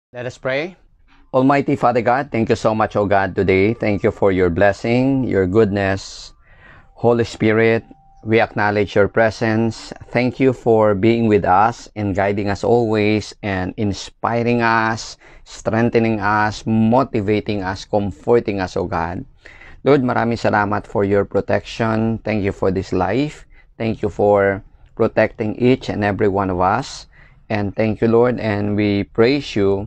Let us pray. Almighty Father God, thank you so much, O God, today. Thank you for your blessing, your goodness. Holy Spirit, we acknowledge your presence. Thank you for being with us and guiding us always and inspiring us, strengthening us, motivating us, comforting us, O God. Lord, maraming salamat for your protection. Thank you for this life. Thank you for protecting each and every one of us. And thank you, Lord, and we praise you.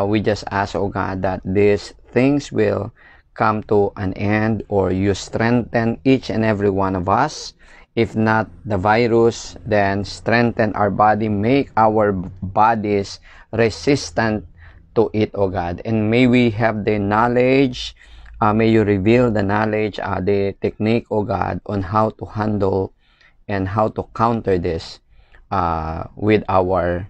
We just ask, oh God, that these things will come to an end, or you strengthen each and every one of us. If not the virus, then strengthen our body, make our bodies resistant to it, oh God. And may we have the knowledge, may you reveal the knowledge, the technique, oh God, on how to handle and how to counter this with our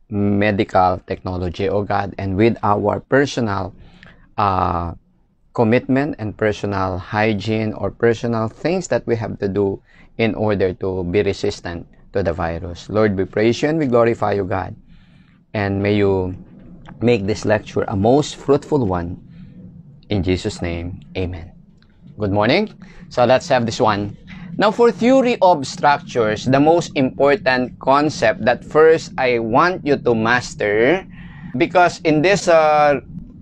medical technology, oh God, and with our personal commitment and personal hygiene or personal things that we have to do in order to be resistant to the virus. Lord, we praise you and we glorify you, God. And may you make this lecture a most fruitful one. In Jesus' name, amen. Good morning. So let's have this one. Now, for theory of structures, the most important concept that first I want you to master, because in this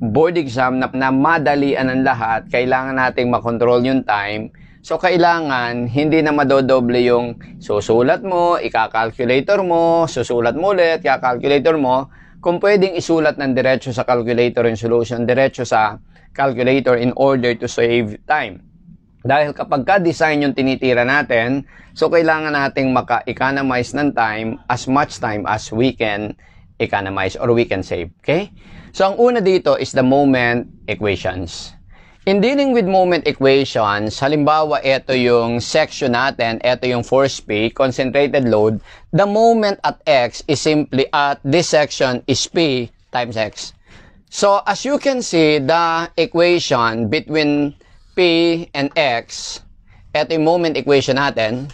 board exam na madalian ang lahat, kailangan nating makontrol yung time. So, kailangan hindi na madodoble yung susulat mo, ika-calculator mo, susulat mo ulit, ika-calculator mo. Kung pwedeng isulat ng diretso sa calculator yung solution, diretso sa calculator in order to save time. Dahil kapag ka-design yung tinitira natin, so kailangan nating maka-economize ng time as much time as we can economize or we can save. Okay? So ang una dito is the moment equations. In dealing with moment equations, halimbawa ito yung section natin, ito yung force P, concentrated load, the moment at X is simply at this section is P times X. So as you can see, the equation between P and X, ito yung moment equation natin.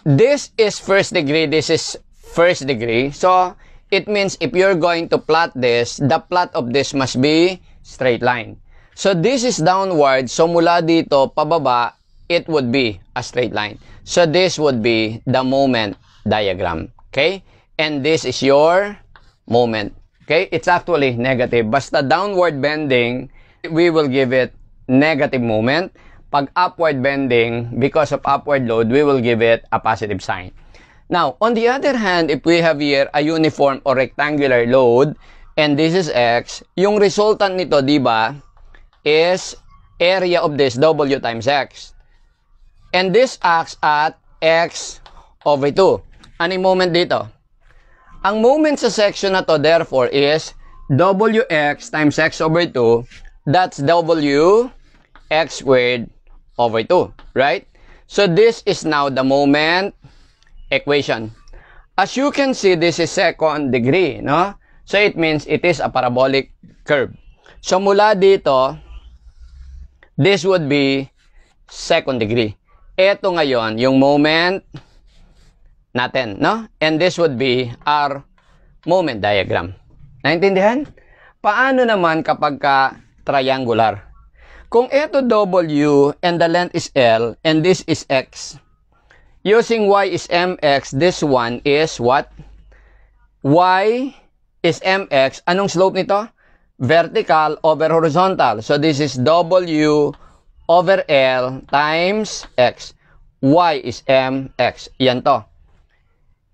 This is first degree, this is first degree. So, it means if you're going to plot this, the plot of this must be straight line. So, this is downward. So, mula dito, pababa, it would be a straight line. So, this would be the moment diagram. Okay? And this is your moment. Okay? It's actually negative. Basta downward bending, we will give it negative moment. Pag upward bending, because of upward load, we will give it a positive sign. Now, on the other hand, if we have here a uniform or rectangular load, and this is X, yung resultant nito, di ba, is area of this W times X. And this acts at X over 2. Ano yung moment dito? Ang moment sa section na to, therefore, is WX times X over 2. That's W X squared over 2, right? So this is now the moment equation. As you can see, this is second degree, no? So it means it is a parabolic curve. So mula dito, this would be second degree. Ito ngayon, yung moment natin, no? And this would be our moment diagram. Naintindihan? Paano naman kapag ka triangular? Kung ito W and the length is L and this is X, using Y is MX, this one is what? Y is MX. Anong slope nito? Vertical over horizontal. So this is W over L times X. Y is MX. Yan to.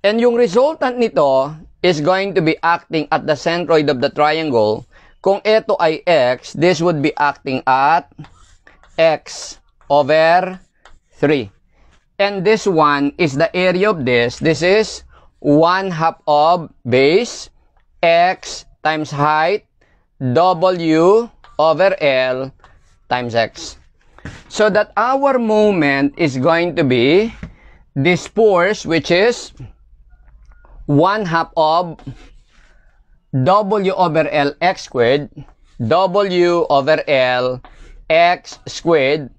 And yung resultant nito is going to be acting at the centroid of the triangle. Kung ito ay X, this would be acting at X over 3. And this one is the area of this. This is 1/2 of base, X times height, W over L times X. So that our moment is going to be this force, which is 1/2 of W over L X squared, W over L X squared.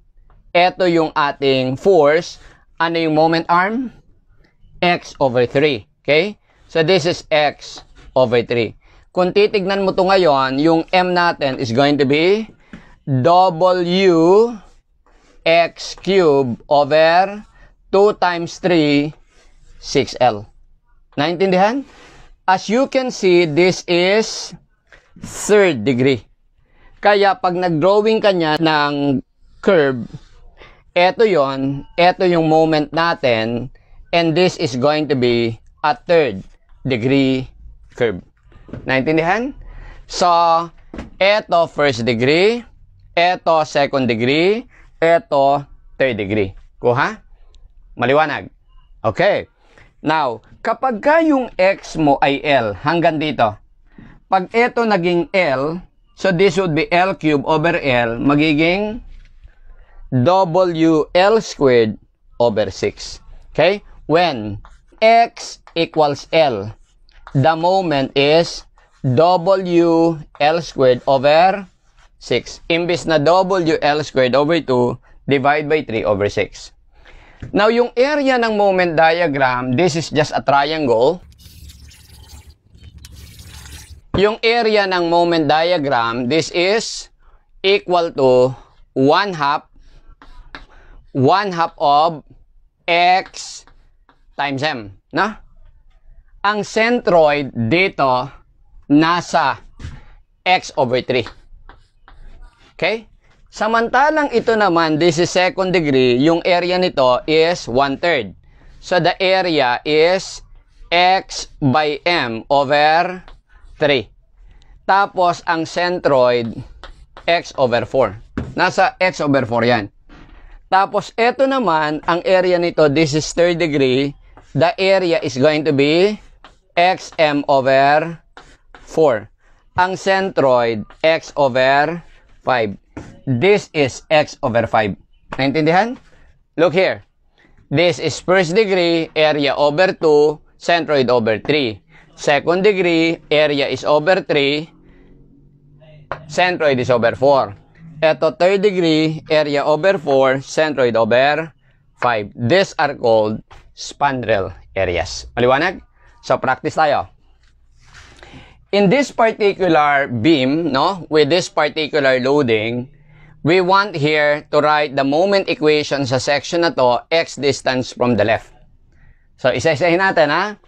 Ito yung ating force. Ano yung moment arm? X over 3. Okay? So this is X over 3. Kung titignan mo to ngayon, yung m natin is going to be w x cubed over 2 times 3, 6L. Naintindihan? As you can see, this is third degree. Kaya pag nag-drawing ka niya ng curve, eto yung moment natin, and this is going to be a third degree curve. Naintindihan? So, eto first degree, eto second degree, eto third degree. Kuha? Maliwanag? Okay. Now, kapag ka yung x mo ay L, hanggang dito, pag eto naging L, so this would be L cubed over L, magiging WL squared over 6. Okay? When x equals L, the moment is WL squared over 6. Imbis na WL squared over 2, divide by 3 over 6. Now, yung area ng moment diagram, this is just a triangle. Yung area ng moment diagram, this is equal to 1/2 of x times m. No? Ang centroid dito, nasa x over 3. Okay? Samantalang ito naman, this is second degree, yung area nito is 1/3. So, the area is x by m over 3. Tapos, ang centroid, x over 4. Nasa x over 4 yan. Tapos, ito naman, ang area nito, this is third degree, the area is going to be xm over 4. Ang centroid, x over 5. This is x over 5. Naintindihan? Look here. This is first degree, area over 2, centroid over 3. Second degree, area is over 3, centroid is over 4. Ito, third degree, area over 4, centroid over 5. These are called spandrel areas. Maliwanag? So, practice tayo. In this particular beam, no, with this particular loading, we want here to write the moment equation sa section na to, x distance from the left. So, isa-isahin natin, ha?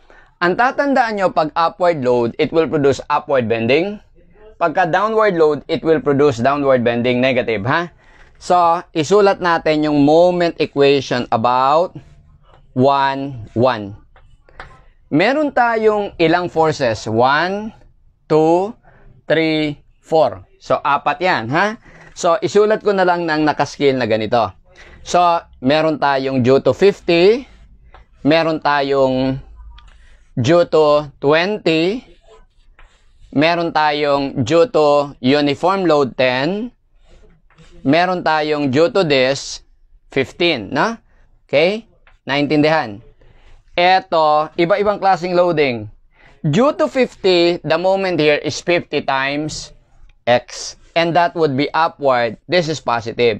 Ang tatandaan nyo, pag upward load, it will produce upward bending. Pagka downward load, it will produce downward bending negative, ha? So, isulat natin yung moment equation about 1, 1. Meron tayong ilang forces? 1, 2, 3, 4. So, 4 yan, ha? So, isulat ko na lang ng nakascale na ganito. So, meron tayong due to 50, meron tayong due to 20, meron tayong due to uniform load 10, meron tayong due to this 15, no? Okay? Naintindihan? Eto, iba-ibang klaseng loading. Due to 50, the moment here is 50 times x. And that would be upward. This is positive.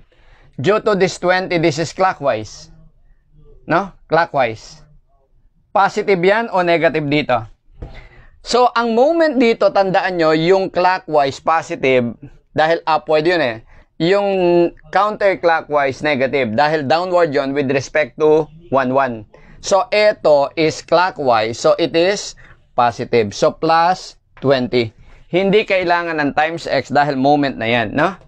Due to this 20, this is clockwise. No? Clockwise. Positive yan o negative dito? So, ang moment dito, tandaan nyo, yung clockwise positive, dahil upward yun eh. Yung counterclockwise negative, dahil downward yun with respect to 1, 1. So, ito is clockwise. So, it is positive. So, plus 20. Hindi kailangan ng times x dahil moment na yan, no?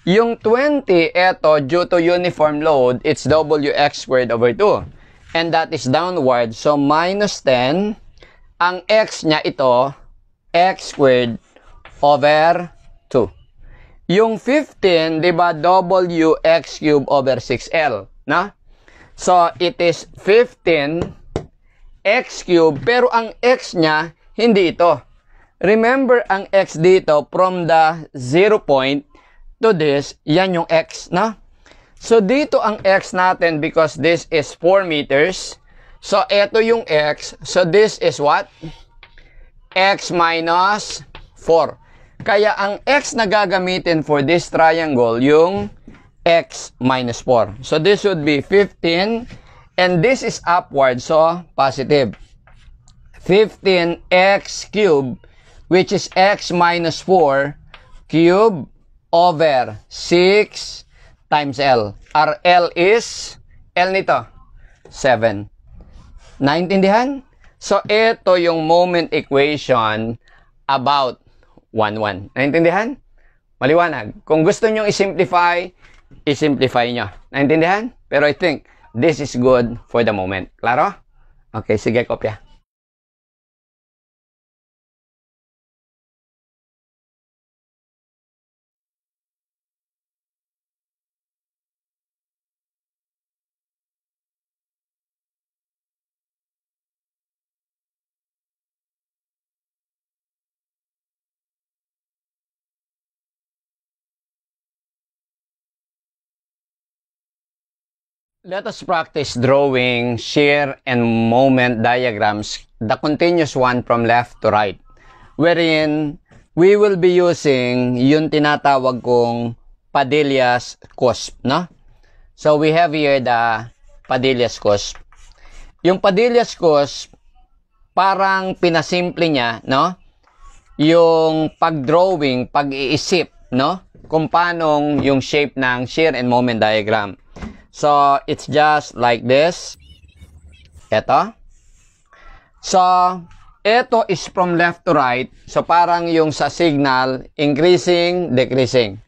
Yung 20, eto, due to uniform load, it's wx squared over 2. And that is downward. So, minus 10. Ang x niya ito, x squared over 2. Yung 15, di ba, wx cubed over 6L, no? So, it is 15 x cubed, pero ang x niya, hindi ito. Remember, ang x dito, from the 0 point to this, yan yung x, no? So, dito ang x natin because this is 4 meters. So, ito yung x. So, this is what? X minus 4. Kaya, ang x na gagamitin for this triangle, yung x minus 4. So, this would be 15. And this is upward, so positive. 15x cubed, which is x minus 4 cube over 6 times L. Our L is, L nito, 7. Naintindihan? So, ito yung moment equation about 1, 1. Naintindihan? Maliwanag. Kung gusto nyo i-simplify, i-simplify nyo. Naintindihan? Pero I think this is good for the moment. Klaro? Okay, sige, kopya. Let us practice drawing shear and moment diagrams, the continuous one from left to right, wherein we will be using yung tinatawag kong Padilla's cusp, no? So we have here the Padilla's cusp. Yung Padilla's cusp, parang pinasimple niya, no? Yung pag-drawing, pag-iisip, no? Kung paano yung shape ng shear and moment diagram. So, it's just like this. Ito. So, ito is from left to right. So, parang yung sa signal, increasing, decreasing.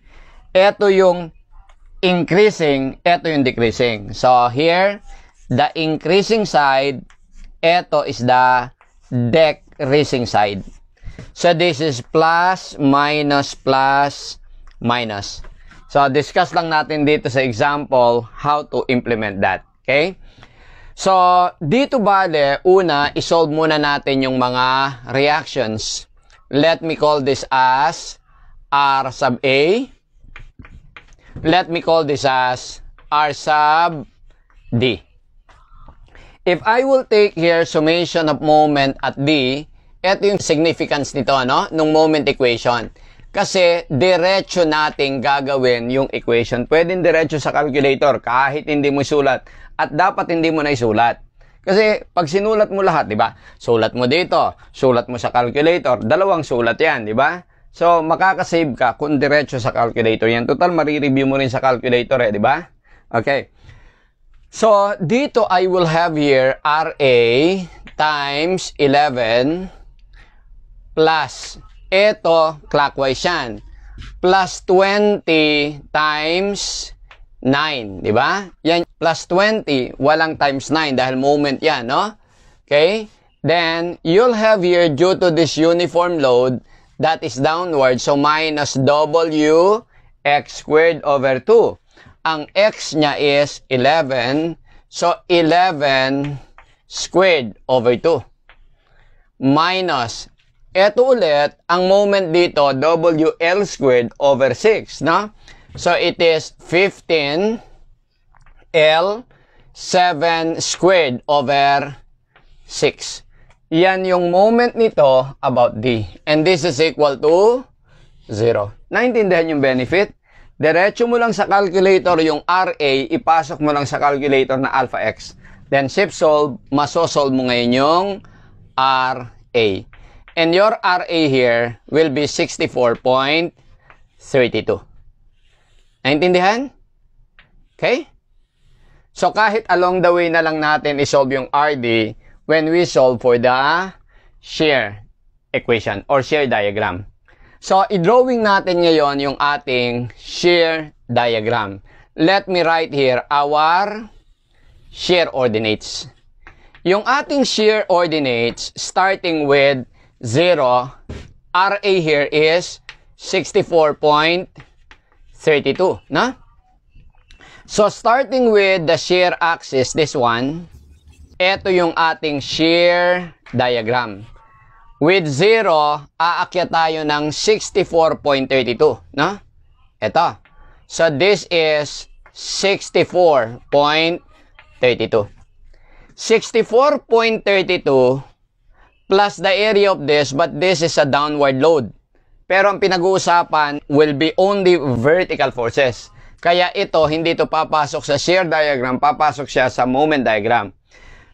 Ito yung increasing, ito yung decreasing. So, here, the increasing side, ito is the decreasing side. So, this is plus, minus, plus, minus. So, discuss lang natin dito sa example how to implement that. Okay? So, dito bale, una, isolve muna natin yung mga reactions. Let me call this as R sub A. Let me call this as R sub D. If I will take here summation of moment at D, ito yung significance nito, no? Nung moment equation. Kasi diretso nating gagawin yung equation. Pwedeng diretso sa calculator kahit hindi mo isulat. At dapat hindi mo na isulat. Kasi pag sinulat mo lahat, di ba? Sulat mo dito, sulat mo sa calculator, dalawang sulat yan, di ba? So, makakasave ka kung diretso sa calculator yan. Total, marireview mo rin sa calculator di ba? Okay. So, dito I will have here RA times 11 plus ito, clockwise yan. Plus 20 times 9. Di ba? Yan, plus 20. Walang times 9 dahil moment yan, no? Okay? Then, you'll have here, due to this uniform load, that is downward. So, minus W x squared over 2. Ang x niya is 11. So, 11 squared over 2. Minus ito ulit, ang moment dito, WL squared over 6, no? So, it is 15 L 7 squared over 6. Yan yung moment nito about D. And this is equal to 0. Naintindihan yung benefit? Diretso mo lang sa calculator yung RA, ipasok mo lang sa calculator na alpha x. Then, shift solve, masosolve mo ngayon yung RA. And your RA here will be 64.32. Naintindihan? Okay? So, kahit along the way na lang natin isolve yung RD when we solve for the shear equation or shear diagram. So, i-drawing natin ngayon yung ating shear diagram. Let me write here our shear ordinates. Yung ating shear ordinates starting with 0, RA here is 64.32, no? So, starting with the shear axis, this one, ito yung ating shear diagram. With 0, aakyat tayo ng 64.32, no? Ito. So, this is 64.32. 64.32 plus the area of this, but this is a downward load. Pero ang pinag-uusapan will be only vertical forces. Kaya ito, hindi ito papasok sa shear diagram, papasok siya sa moment diagram.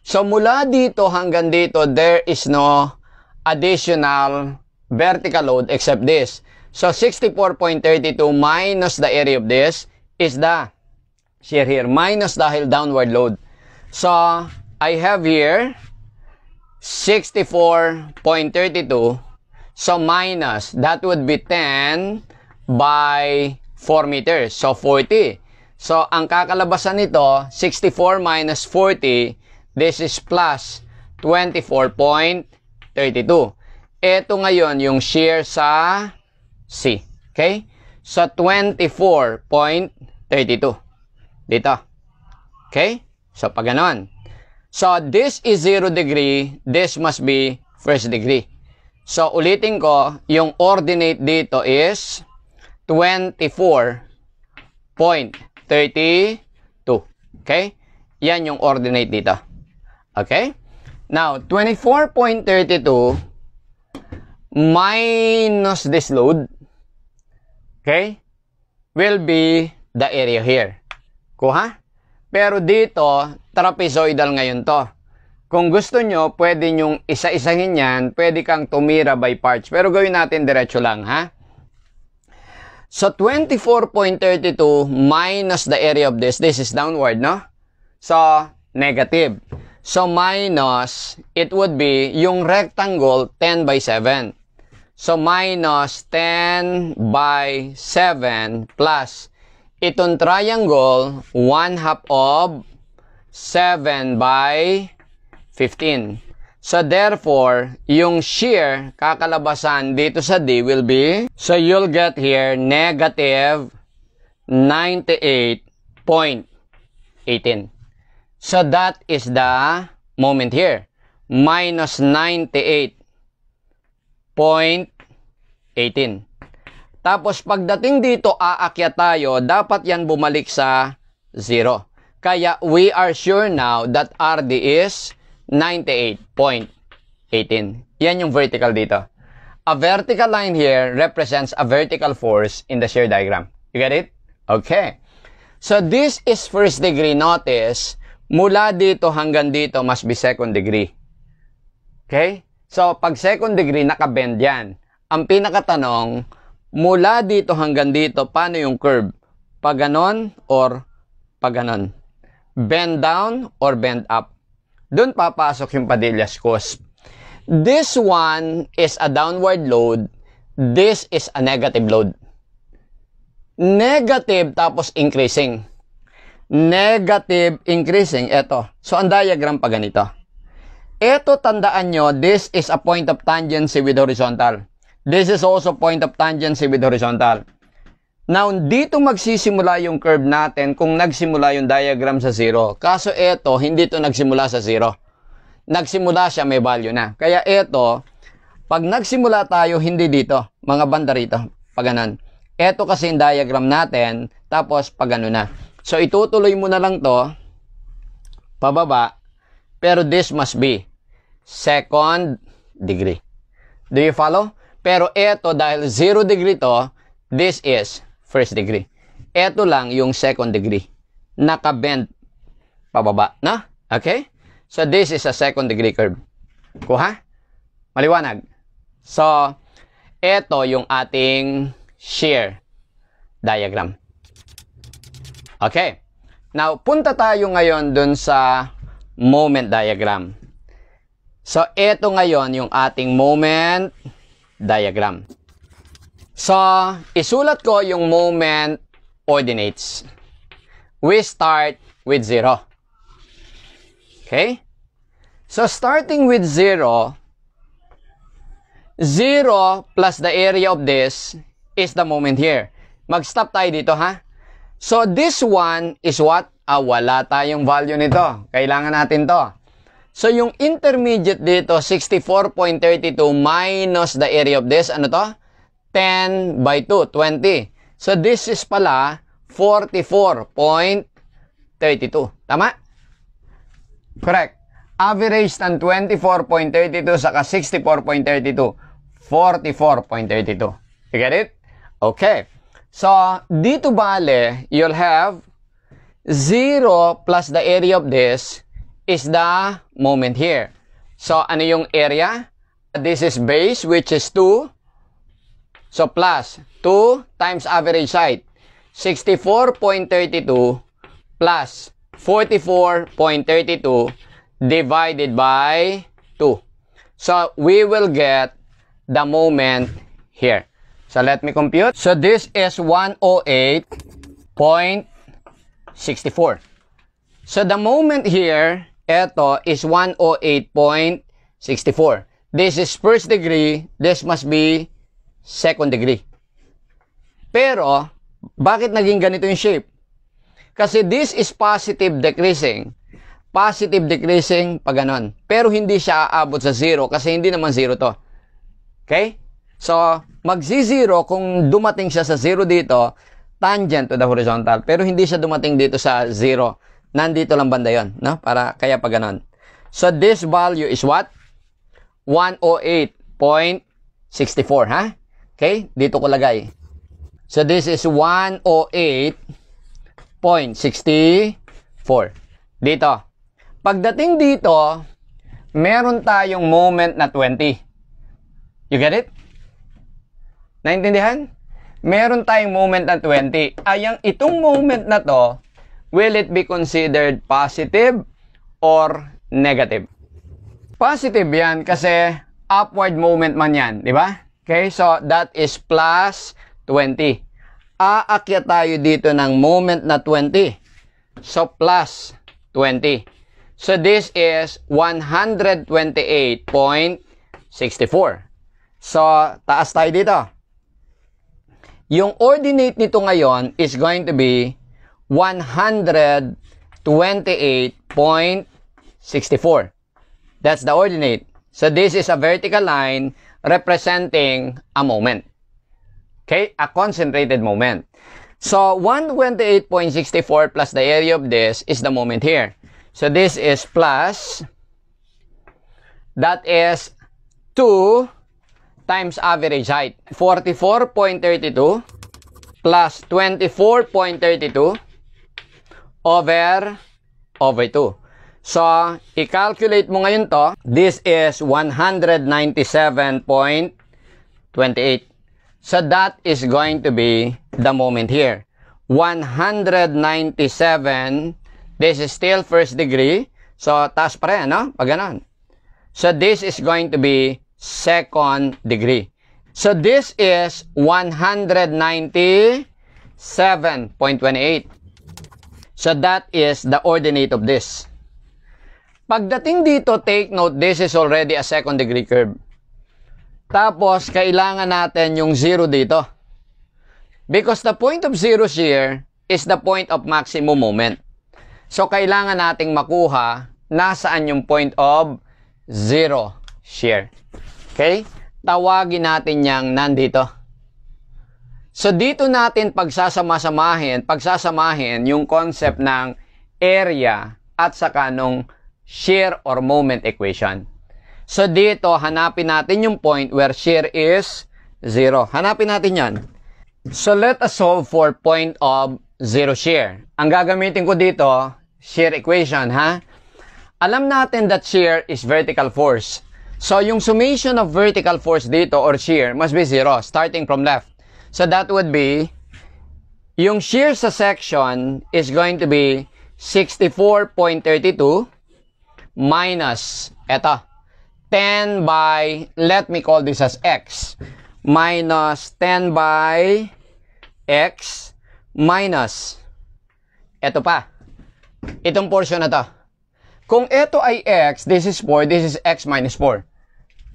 So, mula dito hanggang dito, there is no additional vertical load except this. So, 64.32 minus the area of this is the shear here, minus dahil downward load. So, I have here 64.32. So, minus, that would be 10 by 4 meters. So, 40. So, ang kakalabasan nito, 64 minus 40, this is plus 24.32. Ito ngayon yung shear sa C. Okay? So, 24.32. Dito. Okay? So, pag ganon. So, this is 0 degree. This must be first degree. So, ulitin ko, yung ordinate dito is 24.32. Okay? Yan yung ordinate dito. Okay? Now, 24.32 minus this load, okay, will be the area here. Kuha? Pero dito, trapezoidal ngayon to. Kung gusto nyo, pwede nyong isa-isahin yan, pwede kang tumira by parts. Pero gawin natin diretso lang, ha? So, 24.32 minus the area of this is downward, no? So, negative. So, minus, it would be yung rectangle 10 by 7. So, minus 10 by 7 plus itong triangle, 1/2 of 7 by 15. So, therefore, yung shear, kakalabasan dito sa D will be, so you'll get here, negative 98.18. So, that is the moment here. Minus 98.18. Tapos, pagdating dito, aakyat tayo, dapat yan bumalik sa 0. Kaya, we are sure now that RD is 98.18. Yan yung vertical dito. A vertical line here represents a vertical force in the shear diagram. You get it? Okay. So, this is first degree. Notice, mula dito hanggang dito must be second degree. Okay? So, pag second degree, nakabend yan. Ang pinakatanong, mula dito hanggang dito, paano yung curve? Pag ganon or pag ganon? Bend down or bend up? Doon papasok yung Padillas cusp. This one is a downward load. This is a negative load. Negative tapos increasing. Negative increasing. Ito. So, ang diagram pa ganito. Ito, tandaan nyo, this is a point of tangency with horizontal. This is also point of tangency with horizontal. Now, dito magsisimula yung curve natin kung nagsimula yung diagram sa 0. Kaso ito, hindi ito nagsimula sa 0. Nagsimula siya, may value na. Kaya ito, pag nagsimula tayo, hindi dito. Mga banda rito. Pag ganun. Ito kasi yung diagram natin, tapos pag ano na. So, itutuloy mo na lang to, pababa, pero this must be second degree. Do you follow? Pero ito, dahil 0 degree to, this is first degree. Ito lang yung second degree. Nakabend pababa. Na? Okay? So, this is a second degree curve. Kuha? Maliwanag. So, ito yung ating shear diagram. Okay. Now, punta tayo ngayon dun sa moment diagram. So, ito ngayon yung ating moment diagram. So, isulat ko yung moment ordinates. We start with 0. Okay? So, starting with 0, 0 plus the area of this is the moment here. Mag-stop tayo dito, ha? So, this one is what? Wala tayong value nito. Kailangan natin to. So, yung intermediate dito, 64.32 minus the area of this, ano to? 10 by 2, 20. So, this is pala 44.32. Tama? Correct. Average ng 24.32 saka 64.32. 44.32. You get it? Okay. So, dito bale, you'll have 0 plus the area of this is the moment here. So, ano yung area? This is base, which is 2. So, plus 2 times average height. 64.32 plus 44.32 divided by 2. So, we will get the moment here. So, let me compute. So, this is 108.64. So, the moment here, ito is 108.64. This is first degree. This must be second degree. Pero, bakit naging ganito yung shape? Kasi this is positive decreasing. Positive decreasing pag ganon. Pero hindi siya aabot sa 0 kasi hindi naman 0 to. Okay? So, magsi-0 kung dumating siya sa 0 dito, tangent to the horizontal. Pero hindi siya dumating dito sa 0. Nandito lang banda yon, no? Kaya pag ganon. So, this value is what? 108.64, ha? Okay? Dito ko lagay. So, this is 108.64. Dito. Pagdating dito, meron tayong moment na 20. You get it? Naintindihan? Meron tayong moment na 20. Itong moment na to, will it be considered positive or negative? Positive yan kasi upward moment man yan, di ba? Okay, so that is plus 20. Aakyat tayo dito ng moment na 20. So plus 20. So this is 128.64. So taas tayo dito. Yung ordinate nito ngayon is going to be 128.64. That's the ordinate. So this is a vertical line representing a moment. Okay? A concentrated moment. So 128.64 plus the area of this is the moment here. So this is plus, that is 2 times average height. 44.32 plus 24.32 over 2. So, i-calculate mo ngayon to. This is 197.28. So, that is going to be the moment here. 197, this is still first degree. So, taas pa rin, no? Pag ganon. So, this is going to be second degree. So, this is 197.28. So, that is the ordinate of this. Pagdating dito, take note, this is already a second degree curve. Tapos, kailangan natin yung 0 dito. Because the point of 0 shear is the point of maximum moment. So, kailangan nating makuha nasaan yung point of 0 shear. Okay? Tawagin natin yang nandito. So, dito natin pagsasamahin yung concept ng area at saka nung shear or moment equation. So, dito, hanapin natin yung point where shear is 0. Hanapin natin yan. So, let us solve for point of 0 shear. Ang gagamitin ko dito, shear equation, ha? Alam natin that shear is vertical force. So, yung summation of vertical force dito or shear must be 0, starting from left. So, that would be, yung shear sa section is going to be 64.32 minus, eto, 10 by, let me call this as x, minus 10 by x minus, eto pa, itong portion na to. Kung ito ay x, this is 4, this is x minus 4.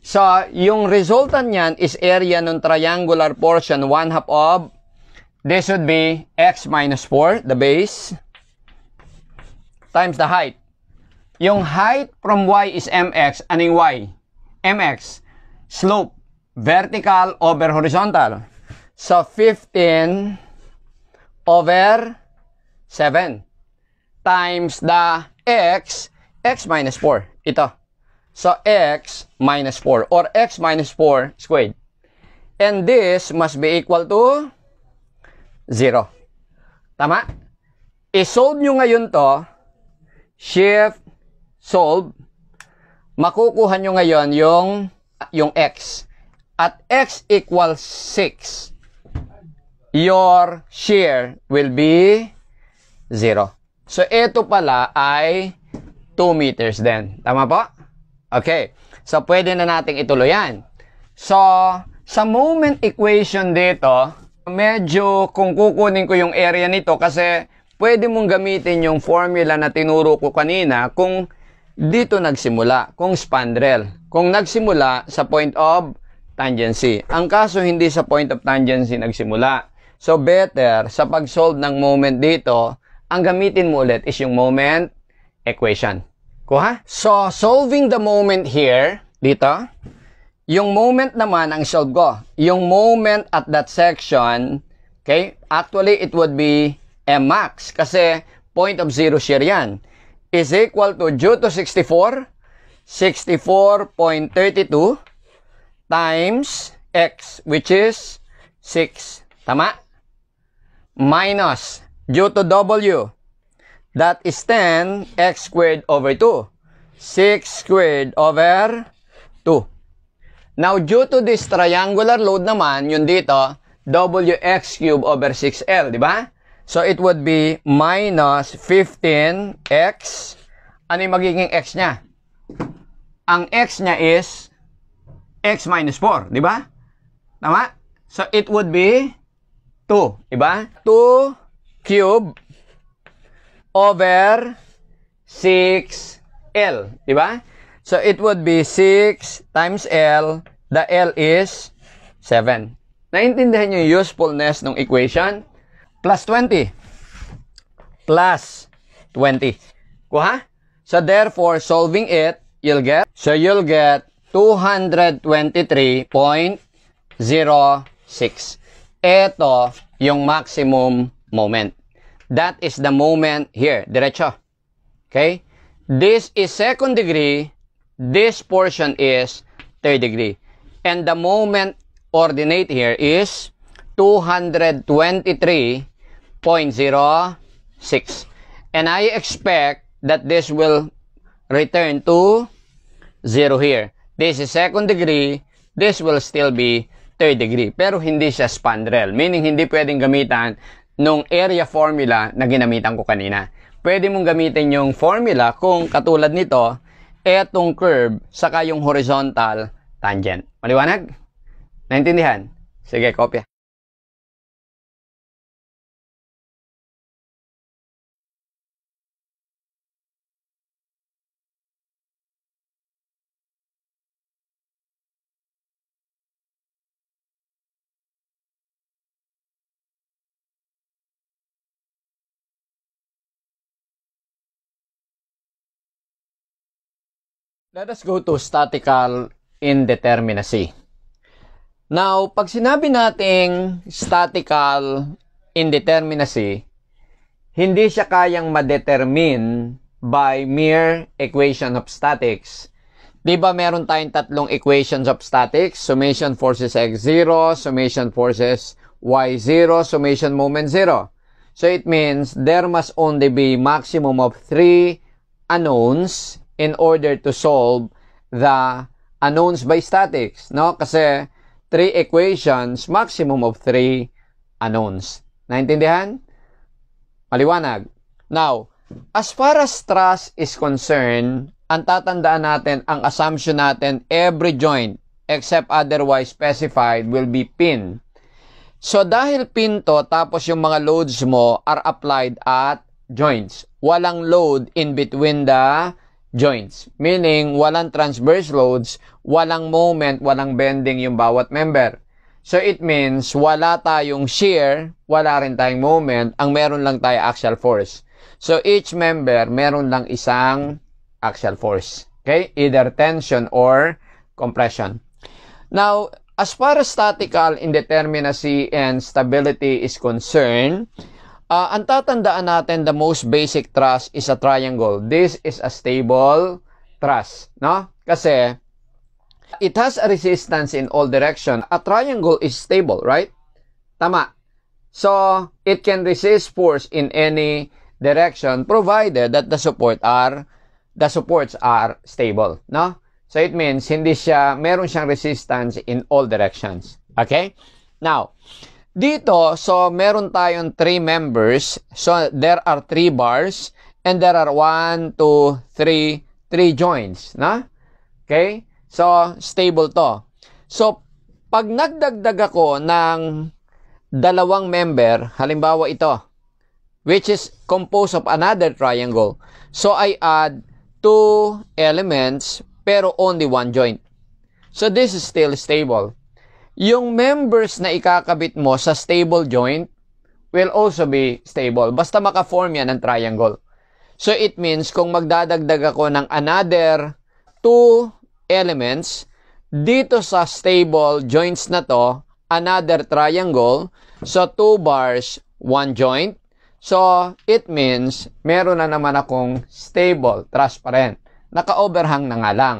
So, yung resultant niyan is area ng triangular portion, 1/2 of, this would be x minus 4, the base, times the height. Yung height from y is mx. Anong y? mx. Slope. Vertical over horizontal. So, 15 over 7 times the x minus 4. Ito. So, x minus 4 or x minus 4 squared. And this must be equal to 0. Tama? I-solve nyo ngayon to. Shift, solve, makukuha nyo ngayon yung x. At x equals 6. Your shear will be 0. So, ito pala ay 2 meters din. Tama po? Okay. So, pwede na nating ituloy yan. So, sa moment equation dito, medyo kung kukunin ko yung area nito kasi pwede mong gamitin yung formula na tinuro ko kanina kung dito nagsimula, kung spandrel. Kung nagsimula sa point of tangency. Ang kaso hindi sa point of tangency nagsimula. So better sa pag-solve ng moment dito, ang gamitin mo ulit is yung moment equation. Kuha? So solving the moment here, dito, yung moment naman ang solve ko. Yung moment at that section, okay, actually it would be M max kasi point of zero shear yan, is equal to due to 64, 64.32 times x, which is 6. Tama? Minus, due to w, that is 10, x squared over 2. 6 squared over 2. Now, due to this triangular load naman, yun dito, wx cubed over 6l, di ba? So, it would be minus 15x. Ano yung magiging x niya? Ang x niya is x minus 4, di ba? Tama? So, it would be 2, di ba? 2 cube over 6L, di ba? So, it would be 6 times L. The L is 7. Naintindihan nyo yung usefulness ng equation? Plus 20. Plus 20. Kuha? So, therefore, solving it, you'll get 223.06. Ito yung maximum moment. That is the moment here. Diretso. Okay? This is second degree. This portion is third degree. And the moment ordinate here is 223.06. And I expect that this will return to 0 here. This is second degree. This will still be third degree. Pero hindi siya spandrel. Meaning, hindi pwedeng gamitan nung area formula na ginamitan ko kanina. Pwede mong gamitin yung formula kung katulad nito, etong curve, saka yung horizontal tangent. Maliwanag? Naintindihan? Sige, kopya. Let us go to statical indeterminacy. Now, pag sinabi nating statical indeterminacy, hindi siya kayang ma-determine by mere equation of statics. Diba meron tayong tatlong equations of statics? Summation forces x0, summation forces y0, summation moment 0. So it means there must only be maximum of 3 unknowns in order to solve the unknowns by statics, no? Kasi 3 equations, maximum of 3 unknowns. Naintindihan? Maliwanag. Now, as far as trust is concerned, ang tatandaan natin, ang assumption natin, every joint except otherwise specified will be pin. So, dahil pin to, tapos yung mga loads mo are applied at joints. Walang load in between the joints. Meaning, walang transverse loads, walang moment, walang bending yung bawat member. So, it means, wala tayong shear, wala rin tayong moment, ang meron lang tayo axial force. So, each member, meron lang isang axial force. Okay? Either tension or compression. Now, as far as statical indeterminacy and stability is concerned, ang tatandaan natin, the most basic truss is a triangle. This is a stable truss, no? Kasi it has a resistance in all direction. A triangle is stable, right? Tama. So, it can resist force in any direction provided that the support are the supports are stable, no? So it means meron siyang resistance in all directions. Okay? Now, dito, so meron tayong 3 members. So there are 3 bars and there are 1, 2, 3 joints, no? Okay? So stable to. So pag nagdagdag ako ng dalawang member, halimbawa ito, which is composed of another triangle. So I add 2 elements pero only 1 joint. So this is still stable. Yung members na ikakabit mo sa stable joint will also be stable. Basta maka-form yan ng triangle. So it means kung magdadagdag ako ng another 2 elements dito sa stable joints na to, another triangle, so 2 bars, 1 joint. So it means meron na naman akong stable, transparent. Naka-overhang na nga lang.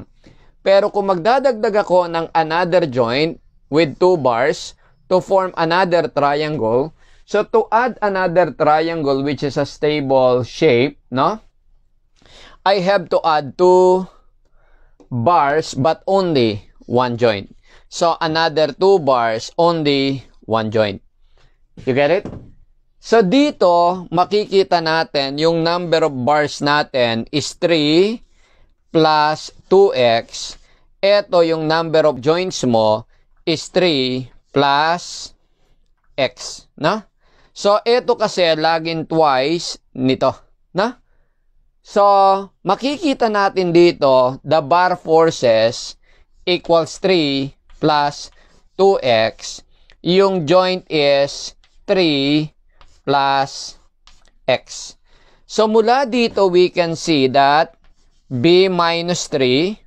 Pero kung magdadagdag ako ng another joint with 2 bars to form another triangle, so to add another triangle which is a stable shape, no? I have to add 2 bars but only 1 joint. So another 2 bars, only 1 joint. You get it? So dito, makikita natin yung number of bars natin is 3 plus 2x. Ito yung number of joints mo is 3 plus x. No? So ito kasi laging twice nito. No? So makikita natin dito, the bar forces equals 3 plus 2x. Yung joint is 3 plus x. So mula dito, we can see that b minus 3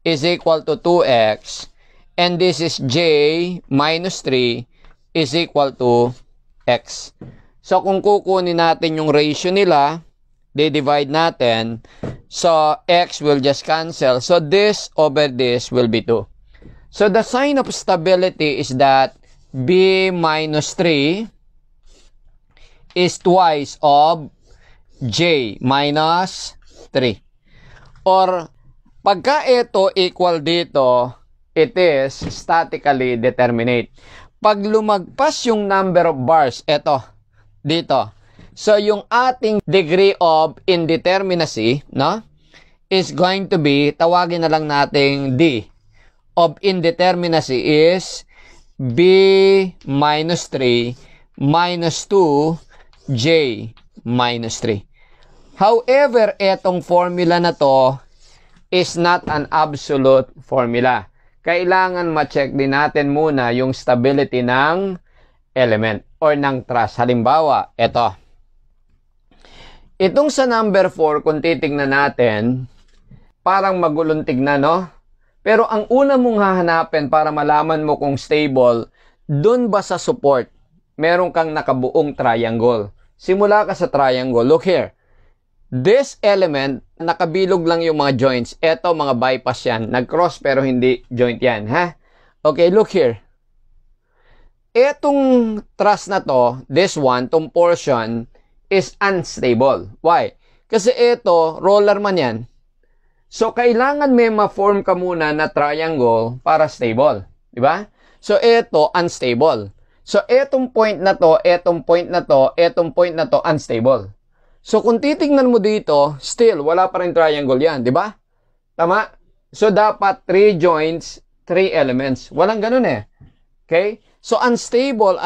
is equal to 2x. And this is j minus 3 is equal to x. So kung kukunin natin yung ratio nila, divide natin. So x will just cancel. So this over this will be 2. So the sign of stability is that b minus 3 is twice of j minus 3. Or pagka ito equal dito, it is statically determinate. Pag lumagpas yung number of bars, ito, dito. So yung ating degree of indeterminacy, no, is going to be, tawagin na lang nating D of indeterminacy is b minus 3 minus 2 j minus 3. However, etong formula na to is not an absolute formula. Kailangan ma-check din natin muna yung stability ng element or ng truss. Halimbawa, ito. Itong sa number 4, kung titignan natin, parang magulong tignan, no? Pero ang una mong hahanapin para malaman mo kung stable, dun ba sa support, meron kang nakabuong triangle. Simula ka sa triangle. Look here. This element, nakabilog lang yung mga joints. Ito, mga bypass yan. Nag-cross pero hindi joint yan. Ha? Okay, look here. Etong truss na to, this one, tong portion, is unstable. Why? Kasi ito, roller man yan. So, kailangan may ma-form ka muna na triangle para stable. Diba? So, ito, unstable. So, etong point na to, etong point na to, etong point na to, unstable. So, kung titignan mo dito, still, wala pa rin triangle yan, di ba? Tama? So, dapat 3 joints, 3 elements. Walang ganun eh. Okay? So, unstable,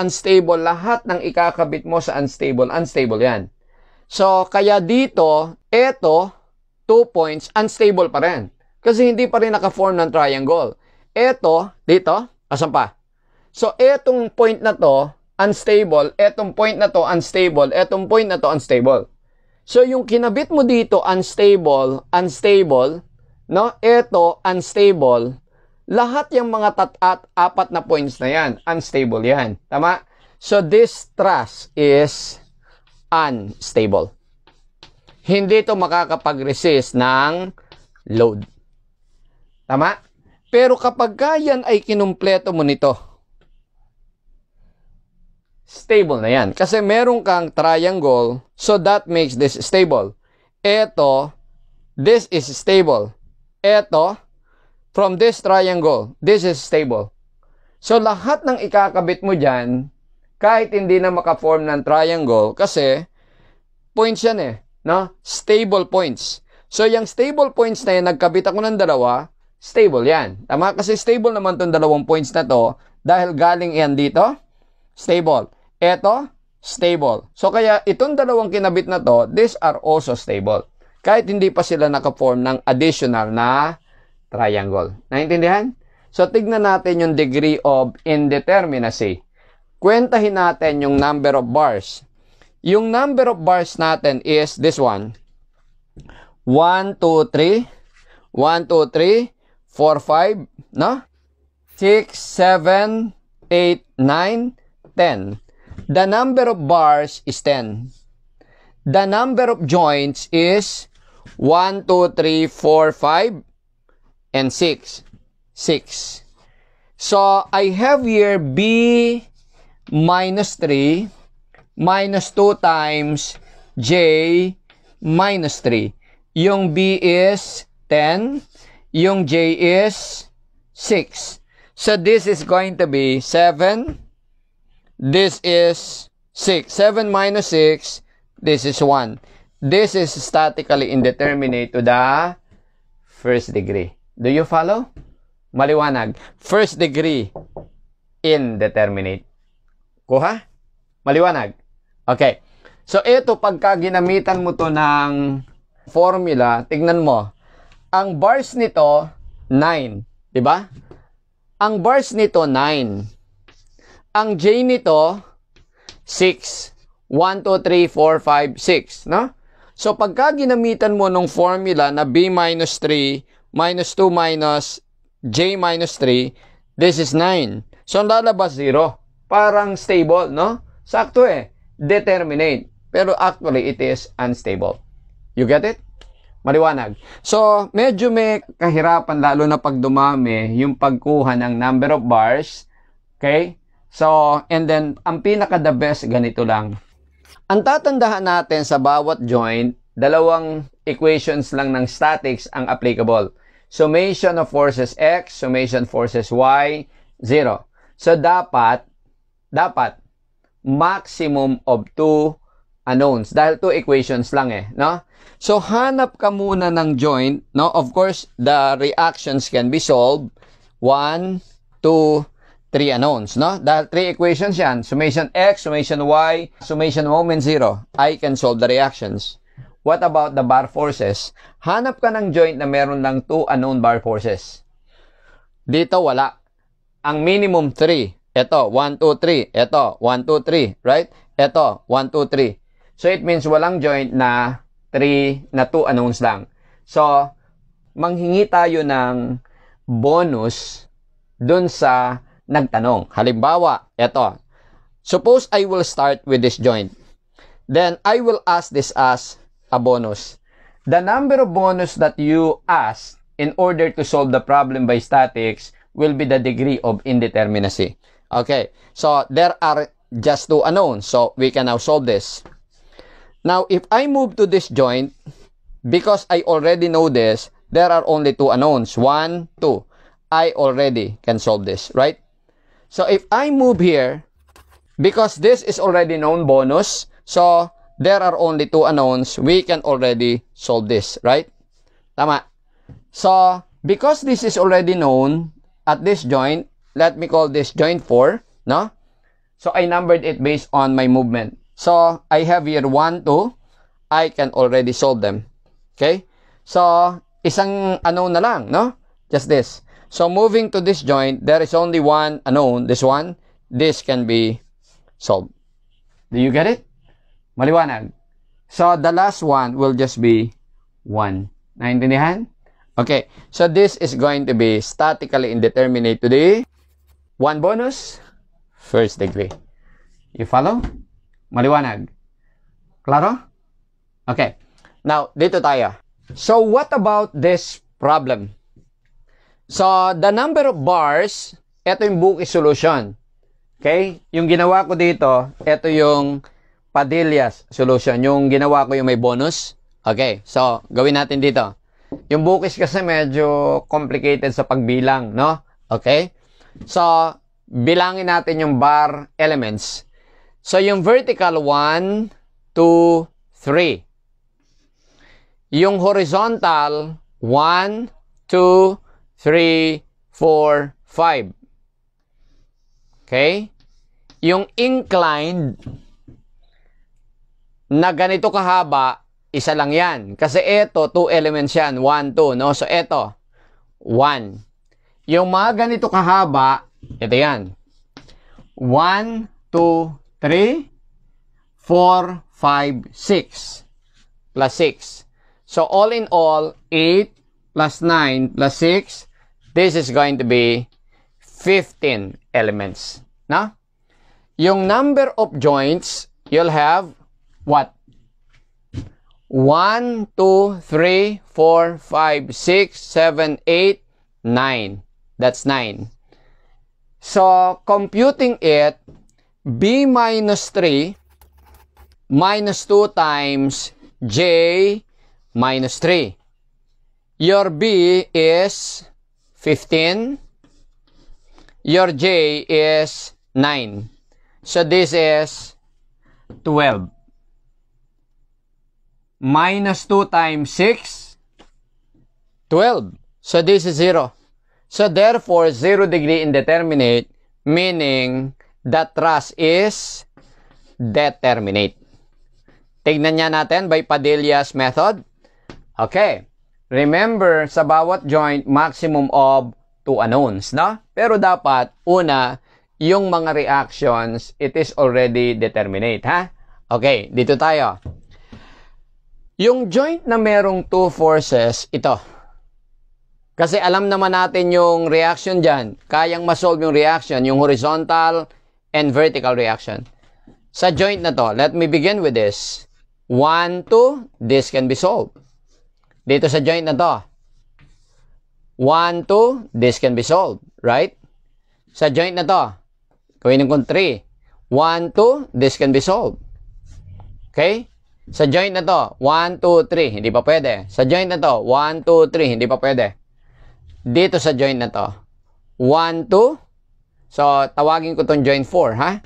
lahat ng ikakabit mo sa unstable yan. So, kaya dito, eto, 2 points, unstable pa rin. Kasi hindi pa rin naka-form ng triangle. Eto, dito, asan pa? So, etong point na to, unstable. Etong point na to, unstable. Etong point na to, unstable. So, yung kinabit mo dito, unstable, no? Eto, unstable. Lahat yung mga apat na points na yan, unstable yan. Tama? So, this truss is unstable. Hindi ito makakapag-resist ng load. Tama? Pero kapag yan ay kinumpleto mo nito, stable na yan. Kasi meron kang triangle, so that makes this stable. Ito, this is stable. Ito, from this triangle, this is stable. So, lahat ng ikakabit mo dyan, kahit hindi na maka-form ng triangle, kasi points yan eh, no? Stable points. So, yung stable points na yan, nagkabit ako ng dalawa, stable yan. Tama? Kasi stable naman itong dalawang points na to, dahil galing yan dito, stable. Ito, stable. So, kaya itong dalawang kinabit na to, these are also stable. Kahit hindi pa sila naka-form ng additional na triangle. Naintindihan? So, tignan natin yung degree of indeterminacy. Kwentahin natin yung number of bars. Yung number of bars natin is this one. 1, 2, 3. 1, 2, 3. 4, 5. No? 6, 7, 8, 9, 10. The number of bars is 10. The number of joints is 1, 2, 3, 4, 5, and 6. 6. So, I have here B minus 3 minus 2 times J minus 3. Yung B is 10. Yung J is 6. So, this is going to be 7. This is 6. 7 minus 6. This is 1. This is statically indeterminate to the first degree. Do you follow? Maliwanag. First degree indeterminate. Kuha? Maliwanag. Okay. So, ito, pagka ginamitan mo to ng formula, tignan mo. Ang bars nito, 9. Diba? Ang bars nito, 9. Ang J nito, 6. 1, 2, 3, 4, 5, 6. No? So, pagka ginamitan mo ng formula na B minus 3 minus 2 minus J minus 3, this is 9. So, ang lalabas 0. Parang stable, no? Sakto eh. Determinate. Pero actually, it is unstable. You get it? Maliwanag. So, medyo may kahirapan lalo na pag dumami yung pagkuha ng number of bars. Okay? So, and then, ang pinaka-the best, ganito lang. Ang tatandahan natin sa bawat joint, dalawang equations lang ng statics ang applicable. Summation of forces X, summation forces Y, 0. So, dapat maximum of 2 unknowns. Dahil 2 equations lang eh, no? So, hanap ka muna ng joint, no? Of course, the reactions can be solved. 1, 2, 3 unknowns, no? Dahil 3 equations yan. Summation X, summation Y, summation moment 0. I can solve the reactions. What about the bar forces? Hanap ka ng joint na meron lang 2 unknown bar forces. Dito, wala. Ang minimum 3. Ito, 1, 2, 3. Ito, 1, 2, 3. Right? Ito, 1, 2, 3. So, it means walang joint na 2 unknowns lang. So, manghingi tayo ng bonus dun sa nagtanong. Halimbawa, ito. Suppose I will start with this joint. Then, I will ask this as a bonus. The number of bonus that you ask in order to solve the problem by statics will be the degree of indeterminacy. Okay, so there are just 2 unknowns. So, we can now solve this. Now, if I move to this joint, because I already know this, there are only 2 unknowns. 1, 2. I already can solve this, right? So, if I move here, because this is already known bonus, so there are only 2 unknowns, we can already solve this, right? Tama. So, because this is already known at this joint, let me call this joint 4, no? So, I numbered it based on my movement. So, I have here 1, 2. I can already solve them. Okay? So, isang unknown na lang, no? Just this. So, moving to this joint, there is only 1 unknown. This one, this can be solved. Do you get it? Maliwanag. So, the last one will just be 1. Naintindihan? Okay. So, this is going to be statically indeterminate to the 1 bonus, first degree. You follow? Maliwanag. Klaro? Okay. Now, dito tayo. So, what about this problem? So, the number of bars, ito yung Buki solution. Okay? Yung ginawa ko dito, ito yung Padillas solution. Yung ginawa ko yung may bonus. Okay. So, gawin natin dito. Yung bukis kasi medyo complicated sa pagbilang, no? Okay? So, bilangin natin yung bar elements. So, yung vertical, 1, 2, 3. Yung horizontal, 1, 2, 3, 4, 5. Okay? Yung inclined, na ganito kahaba, isa lang yan. Kasi ito, 2 elements yan. 1, 2, no? So, ito, 1. Yung mga ganito kahaba, ito yan. 1, 2, 3, 4, 5, 6. Plus 6. So, all in all, 8 plus 9 plus 6, this is going to be 15 elements. No? Yung number of joints, you'll have what? 1, 2, 3, 4, 5, 6, 7, 8, 9. That's 9. So, computing it, B minus 3 minus 2 times J minus 3. Your B is 15. Your J is 9. So, this is 12. Minus 2 times 6, 12. So, this is 0. So, therefore, 0 degree indeterminate, meaning the thrust is determinate. Tignan niya natin by Padilla's method. Okay. Remember, sa bawat joint, maximum of 2 unknowns, no? Pero dapat, una, yung mga reactions, it is already determinate, ha? Okay, dito tayo. Yung joint na merong 2 forces, ito. Kasi alam naman natin yung reaction dyan. Kayang masolve yung reaction, yung horizontal and vertical reaction. Sa joint na to, let me begin with this. 1, 2, this can be solved. Dito sa joint na to. 1, 2, this can be solved. Right? Sa joint na to, gawin kong 3. 1, 2, this can be solved. Okay? Sa joint na to, 1, 2, 3, hindi pa pwede. Sa joint na to, 1, 2, 3, hindi pa pwede. Dito sa joint na to, 1, 2, so tawagin ko tong joint 4, ha?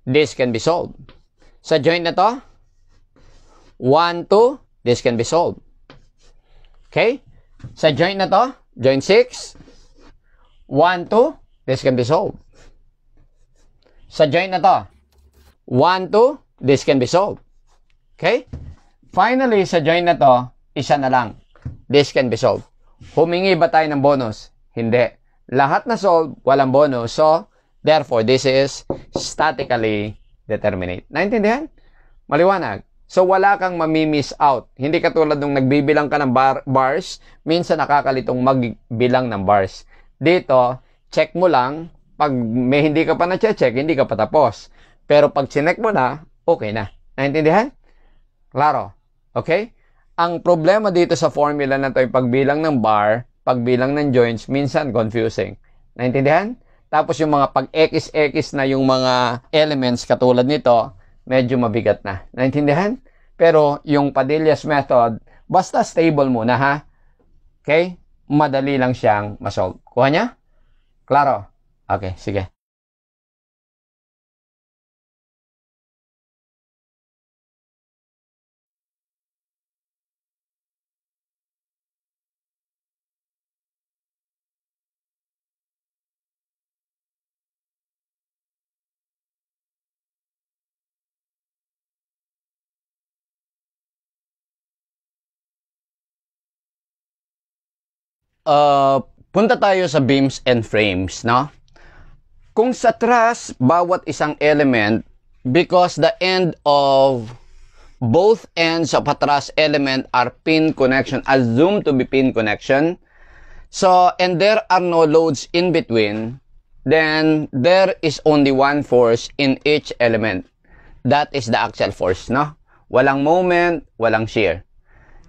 This can be solved. Sa joint na to, 1, 2, this can be solved. Okay? Sa joint na to, joint 6, 1, 2, this can be solved. Sa joint na to, 1, 2, this can be solved. Okay? Finally, sa joint na to, isa na lang. This can be solved. Humingi ba tayo ng bonus? Hindi. Lahat na solve, walang bonus. So, therefore, this is statically determinate. Naintindihan? Maliwanag. So, wala kang mamimiss out. Hindi katulad nung nagbibilang ka ng bars, minsan nakakalitong magbilang ng bars. Dito, check mo lang. Pag may hindi ka pa na-check, hindi ka pa tapos. Pero pag chinek mo na, okay na. Naintindihan? Klaro. Okay? Ang problema dito sa formula na to ay pagbilang ng bar, pagbilang ng joints, minsan confusing. Naintindihan? Tapos yung mga pag-X na yung mga elements katulad nito, medyo mabigat na. Naintindihan? Pero yung Padilla's method, basta stable muna, ha? Okay? Madali lang siyang masolve. Kuha niya? Klaro? Okay, sige. Punta tayo sa beams and frames, no? Kung sa truss, bawat isang element, because the end of both ends of a truss element are pin connection, assumed to be pin connection, so, and there are no loads in between, then there is only one force in each element. That is the axial force, no? Walang moment, walang shear.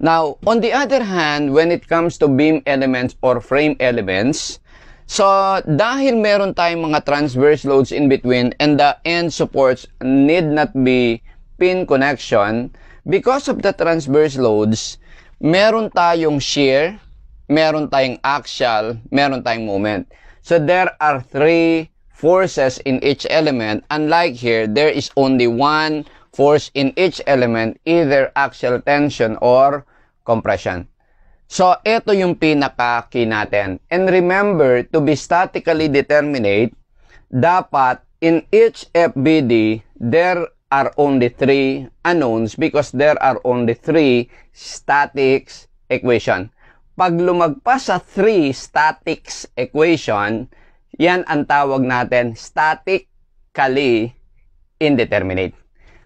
Now, on the other hand, when it comes to beam elements or frame elements, so dahil meron tayong mga transverse loads in between and the end supports need not be pin connection, because of the transverse loads, meron tayong shear, meron tayong axial, meron tayong moment. So there are 3 forces in each element. Unlike here, there is only one force in each element, either axial tension or compression. So, ito yung pinaka-key natin. And remember, to be statically determinate, dapat in each FBD, there are only 3 unknowns because there are only 3 statics equation. Pag lumagpas sa 3 statics equation, yan ang tawag natin statically indeterminate.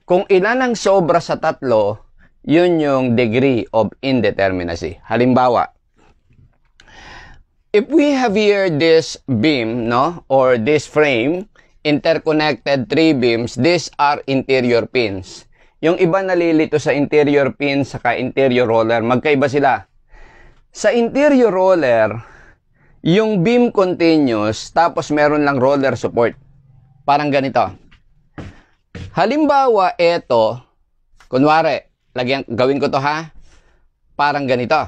Kung ilan ang sobra sa 3, yun yung degree of indeterminacy. Halimbawa, if we have here this beam, no, or this frame, interconnected 3 beams, these are interior pins. Yung iba nalilito sa interior pins saka interior roller, magkaiba sila. Sa interior roller, yung beam continuous, tapos meron lang roller support. Parang ganito. Halimbawa, ito, kunwari, gawin ko to ha, parang ganito.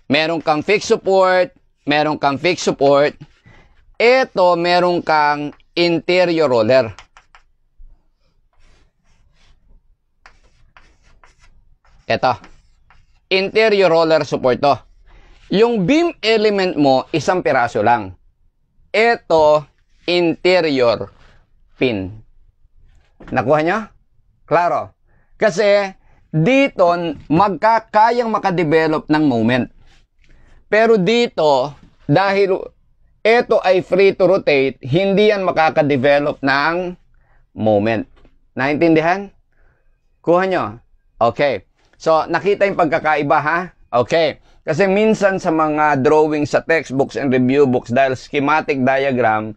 Meron kang fixed support, meron kang fixed support. Ito, meron kang interior roller. Ito, interior roller support to. Yung beam element mo, isang piraso lang. Ito, interior pin. Nakuha nyo? Klaro. Kasi, dito, kayang makadevelop ng moment. Pero dito, dahil ito ay free to rotate, hindi yan makakadevelop ng moment. Naintindihan? Kuha nyo? Okay. So, nakita yung pagkakaiba ha? Okay. Kasi minsan sa mga drawing sa textbooks and review books, dahil schematic diagram,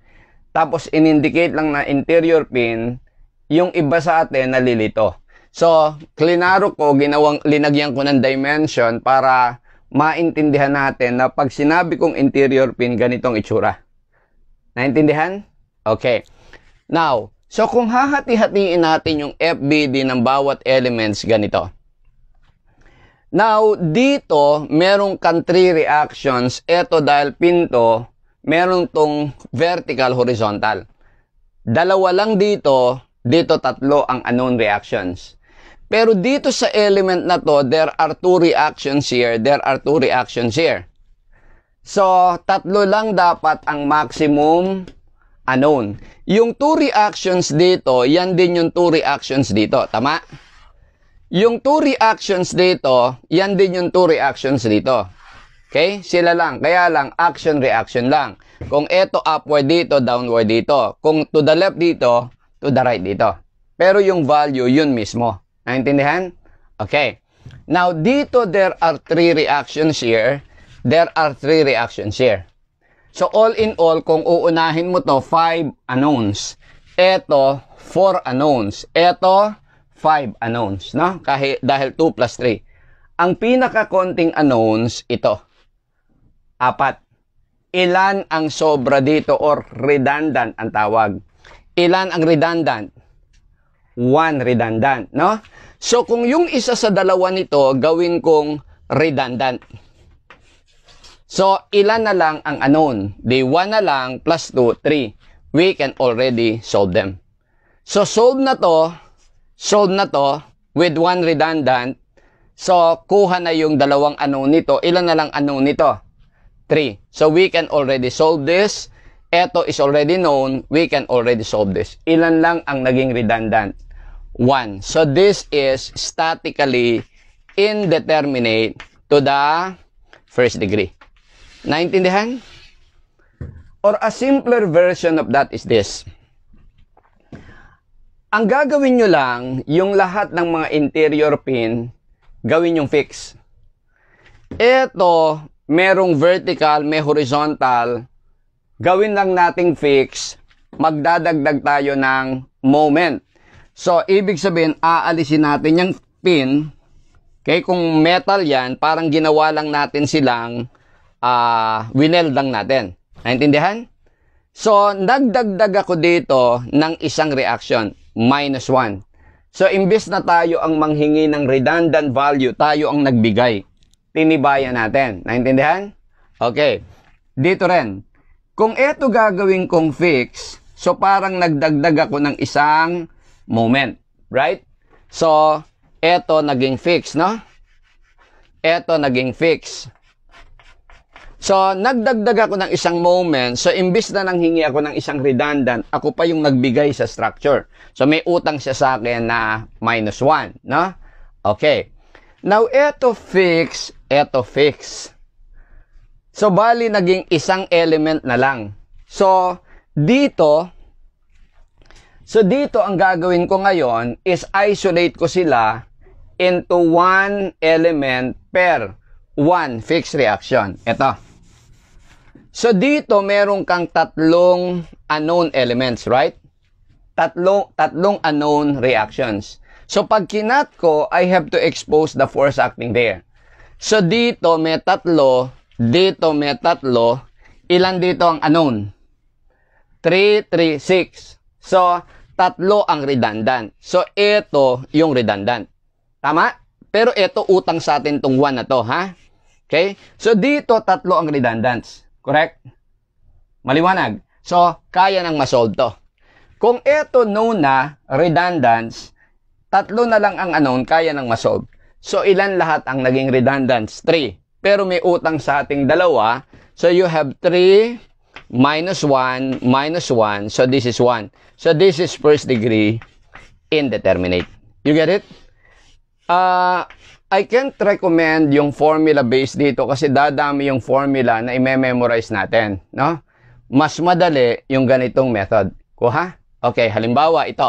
tapos in-indicate lang na interior pin, yung iba sa atin nalilito. So, klinaro ko, linagyan ko ng dimension para maintindihan natin na pag sinabi kong interior pin, ganitong itsura. Naintindihan? Okay. Now, so kung hahati-hatiin natin yung FBD ng bawat elements, ganito. Now, dito, merong kang 3 reactions. Ito dahil pinto, meron tong vertical, horizontal. 2 lang dito, dito 3 ang unknown reactions. Pero dito sa element na to, there are 2 reactions here, there are 2 reactions here. So, 3 lang dapat ang maximum unknown. Yung 2 reactions dito, yan din yung 2 reactions dito. Tama? Yung 2 reactions dito, yan din yung 2 reactions dito. Okay? Sila lang. Kaya lang, action-reaction lang. Kung ito upward dito, downward dito. Kung to the left dito, to the right dito. Pero yung value, yun mismo. Naintindihan? Okay. Now, dito, there are 3 reactions here. There are 3 reactions here. So, all in all, kung uunahin mo to, 5 unknowns. Ito, 4 unknowns. Ito, 5 unknowns. No? Dahil 2 plus 3. Ang pinaka-konting unknowns, ito. 4. Ilan ang sobra dito or redundant ang tawag? Ilan ang redundant? 1 redundant, no? So, kung yung isa sa dalawa nito, gawin kong redundant. So, ilan na lang ang unknown? Di 1 na lang plus 2, 3. We can already solve them. So, solve na to with 1 redundant. So, kuha na yung 2 unknown nito. Ilan na lang unknown nito? 3. So, we can already solve this. Ito is already known. We can already solve this. Ilan lang ang naging redundant? 1. So, this is statically indeterminate to the first degree. Naintindihan? Or a simpler version of that is this. Ang gagawin nyo lang, yung lahat ng mga interior pin, gawin yung fix. Ito, merong vertical, may horizontal, gawin lang nating fix, magdadagdag tayo ng moment. So, ibig sabihin, aalisin natin yung pin. Okay, kung metal yan, parang ginawa lang natin silang wineld lang natin. Naintindihan? So, nagdagdag ako dito ng isang reaction, -1. So, imbis na tayo ang manghingi ng redundant value, tayo ang nagbigay. Tinibayan natin. Naintindihan? Okay. Dito rin. Kung ito gagawin kong fix, so parang nagdagdag ako ng isang moment. Right? So, ito naging fix, no? Ito naging fix. So, nagdagdag ako ng isang moment. So, imbis na nanghingi ako ng isang redundant, ako pa yung nagbigay sa structure. So, may utang siya sa akin na -1, no? Okay. Now, eto fix, eto fix. So, bali, naging isang element na lang. So, dito ang gagawin ko ngayon is isolate ko sila into one element per one fixed reaction. Ito. So, dito, meron kang tatlong unknown elements, right? Tatlong unknown reactions. So, pag kinat ko, I have to expose the force acting there. So, dito may tatlo, dito may tatlo. Ilan dito ang unknown? 3, 3, 6. So, tatlo ang redundant. So, ito yung redundant. Tama? Pero ito utang sa atin tong 1 na to, ha? Okay? So, dito tatlo ang redundants. Correct? Maliwanag. So, kaya nang masolve to. Kung ito known na redundants, tatlo na lang ang unknown, kaya nang masolve. So, ilan lahat ang naging redundants? 3. Pero may utang sa ating dalawa. So, you have 3 minus 1 minus 1. So, this is 1. So, this is first degree indeterminate. You get it? I can't recommend yung formula based dito kasi dadami yung formula na i-memorize natin, no? Mas madali yung ganitong method. Kuha? Okay, halimbawa ito.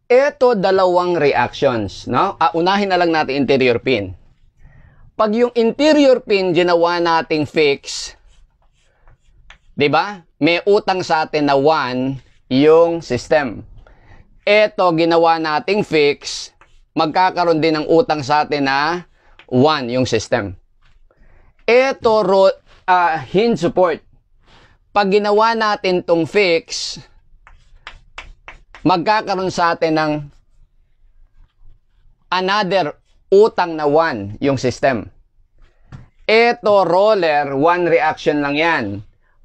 Ito dalawang reactions, no? Unahin na lang natin interior pin. Pag yung interior pin ginawa nating fix, 'di ba? May utang sa atin na 1 yung system. Ito ginawa nating fix, magkakaroon din ng utang sa atin na 1 yung system. Ito, hinge support. Pag ginawa natin tong fix, magkakaroon sa atin ng another utang na 1 yung system. Ito, roller, 1 reaction lang yan.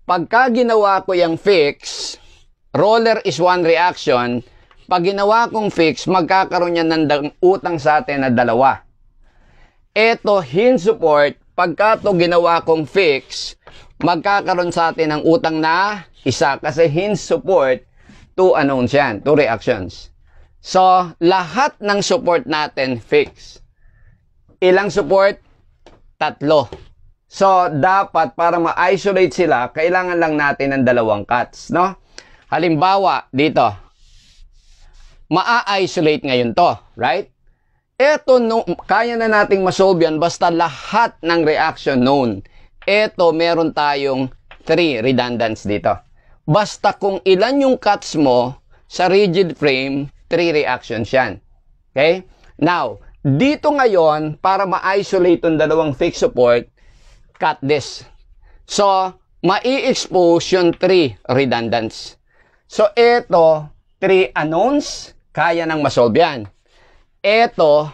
Pagka ginawa ko yung fix, roller is 1 reaction. Pag ginawa kong fix, magkakaroon yan ng utang sa atin na 2. Ito, hinge support, pagka ito ginawa kong fix, magkakaroon sa atin ng utang na 1. Kasi hinge support, 2 unknowns yan, 2 reactions. So, lahat ng support natin fix. Ilang support? 3. So, dapat para ma-isolate sila, kailangan lang natin ng 2 cuts, no? Halimbawa, dito. Ma-isolate ngayon to, right? Ito, kaya na nating masolve yan basta lahat ng reaction known. Ito, meron tayong 3 redundants dito. Basta kung ilan yung cuts mo sa rigid frame, 3 reactions yan. Okay? Now, dito ngayon, para ma-isolate yung 2 fixed support, cut this. So, mai-expose yung 3 redundants. So, ito, 3 unknowns, kaya nang masolve yan. Ito,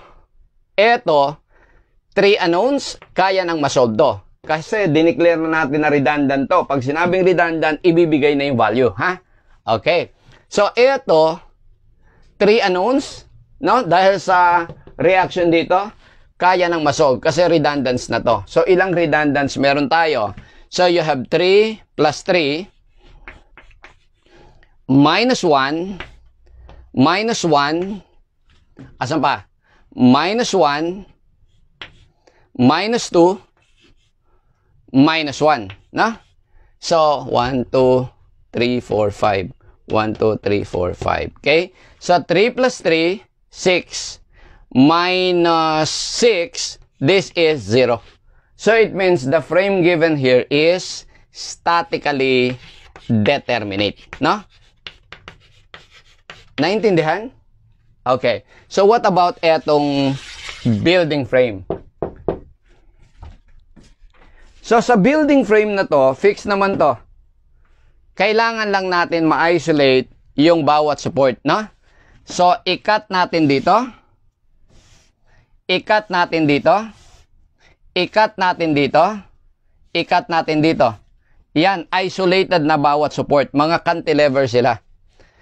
3 unknowns, kaya nang masolve to. Kasi dineclare na natin na redundant to. Pag sinabing redundant, ibibigay na yung value, ha? Okay. So, ito, 3 unknowns, no? Dahil sa reaction dito, kaya nang masolve kasi redundants na to. So, ilang redundants meron tayo? So, you have 3 plus 3 minus 1 minus 1, asan pa? Minus 1, minus 2, minus 1, no? So, 1, 2, 3, 4, 5. 1, 2, 3, 4, 5. Okay? So, 3 plus 3, 6. Minus 6, this is 0. So, it means the frame given here is statically determinate, no? Naintindihan? Okay. So, what about etong building frame? So, sa building frame na to, fix naman to. Kailangan lang natin ma-isolate yung bawat support, no? So, i-cut natin dito. I-cut natin dito. I-cut natin dito. I-cut natin dito. Yan, isolated na bawat support. Mga cantilever sila.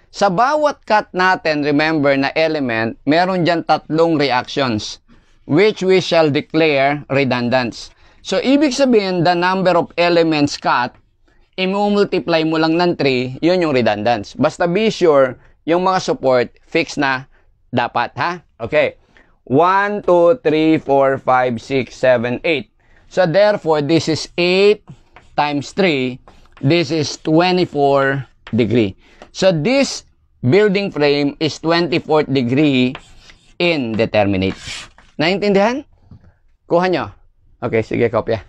Sa bawat cut natin, remember na element, meron dyan tatlong reactions, which we shall declare redundant. So, ibig sabihin, the number of elements cut, i-multiply mo lang ng 3, yun yung redundance. Basta be sure, yung mga support, fix na dapat, ha? Okay. 1, 2, 3, 4, 5, 6, 7, 8. So, therefore, this is 8 times 3. This is 24 degree. So, this building frame is 24th degree indeterminate. Naintindihan? Kuha nyo. Okay, sige, kopya.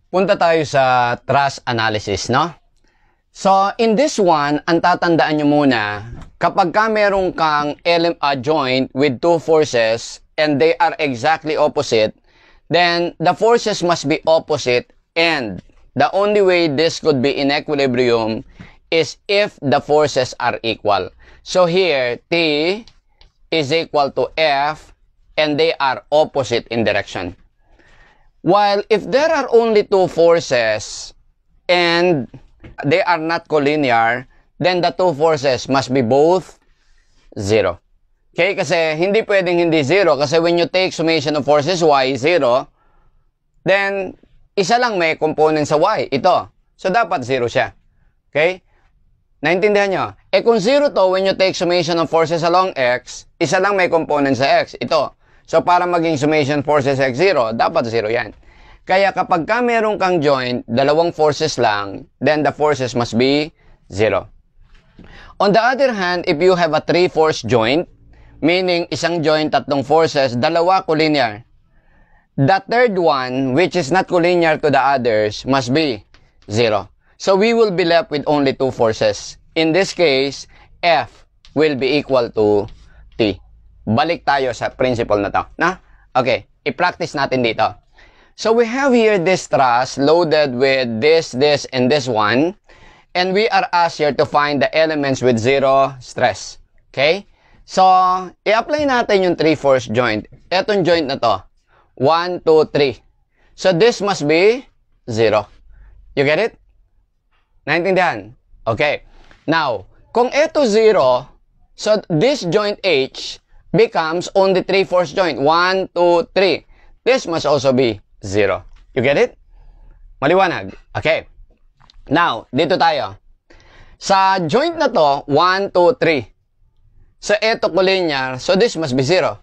Punta tayo sa truss analysis, no? So, in this one, ang tatandaan nyo muna, kapag ka meron kang joint with two forces and they are exactly opposite, then the forces must be opposite, and the only way this could be in equilibrium is if the forces are equal. So here, T is equal to F, and they are opposite in direction. While if there are only two forces and they are not collinear, then the two forces must be both 0. Okay? Kasi hindi pwedeng hindi 0. Kasi when you take summation of forces y, 0, then isa lang may component sa y, ito. So dapat 0 siya. Okay? Naintindihan nyo? Eh kung 0 to, when you take summation of forces along x, isa lang may component sa x, ito. So, para maging summation forces x0, dapat 0 yan. Kaya kapag ka meron kang joint, dalawang forces lang, then the forces must be 0. On the other hand, if you have a 3-force joint, meaning isang joint, tatlong forces, dalawa collinear. The third one, which is not collinear to the others, must be 0. So, we will be left with only two forces. In this case, F will be equal to T. Balik tayo sa principle na to. Na? Okay, i-practice natin dito. So, we have here this truss loaded with this, and this one. And we are asked here to find the elements with 0 stress. Okay? So, i-apply natin yung 3-force joint. Etong joint na to. 1, 2, 3. So, this must be 0. You get it? Naintindihan? Okay. Now, kung eto 0, so this joint H becomes only 3-force joint. 1, 2, 3. This must also be 0. You get it? Maliwanag? Okay. Now, dito tayo. Sa joint na to, 1, 2, 3. So, eto collinear. So, this must be 0.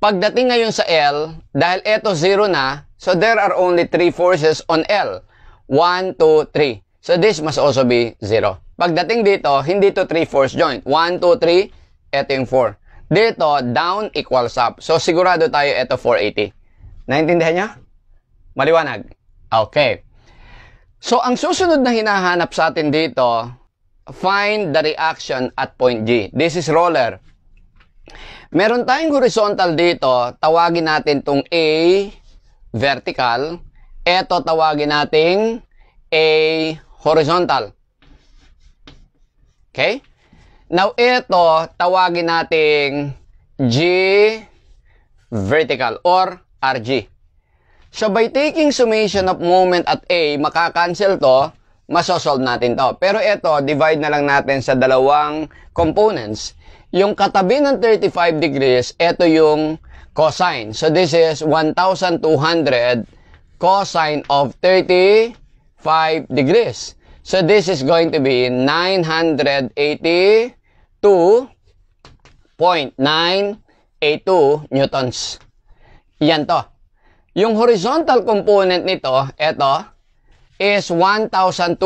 Pagdating ngayon sa L, dahil eto 0 na, so there are only 3 forces on L. 1, 2, 3. So, this must also be 0. Pagdating dito, hindi to 3-force joint. 1, 2, 3. Eto yung 4. Dito, down equals up. So, sigurado tayo ito 480. Naintindihan nyo? Maliwanag? Okay. So, ang susunod na hinahanap sa atin dito, find the reaction at point G. This is roller. Meron tayong horizontal dito. Tawagin natin tong A, vertical. Ito, tawagin natin A, horizontal. Okay? Now, ito, tawagin nating G vertical or RG. So, by taking summation of moment at A, makakancel to, masosolve natin to. Pero ito, divide na lang natin sa dalawang components. Yung katabi ng 35 degrees, ito yung cosine. So, this is 1,200 cosine of 35 degrees. So, this is going to be 982.982 newtons. Yan to. Yung horizontal component nito, ito, is 1,200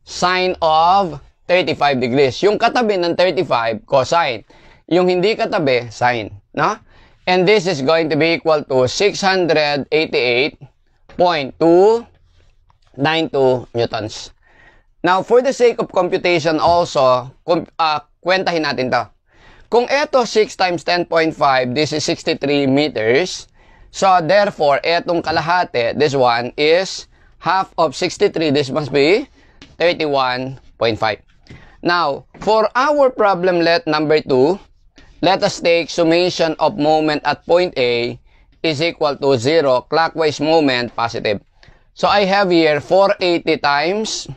sine of 35 degrees. Yung katabi ng 35, cosine. Yung hindi katabi, sine. no? And this is going to be equal to 688.292 newtons. Now, for the sake of computation also, kwentahin natin to. Kung ito 6 times 10.5, this is 63 meters. So, therefore, etong kalahati, this one is half of 63. This must be 31.5. Now, for our problem number 2, let us take summation of moment at point A is equal to 0, clockwise moment, positive. So, I have here 480 times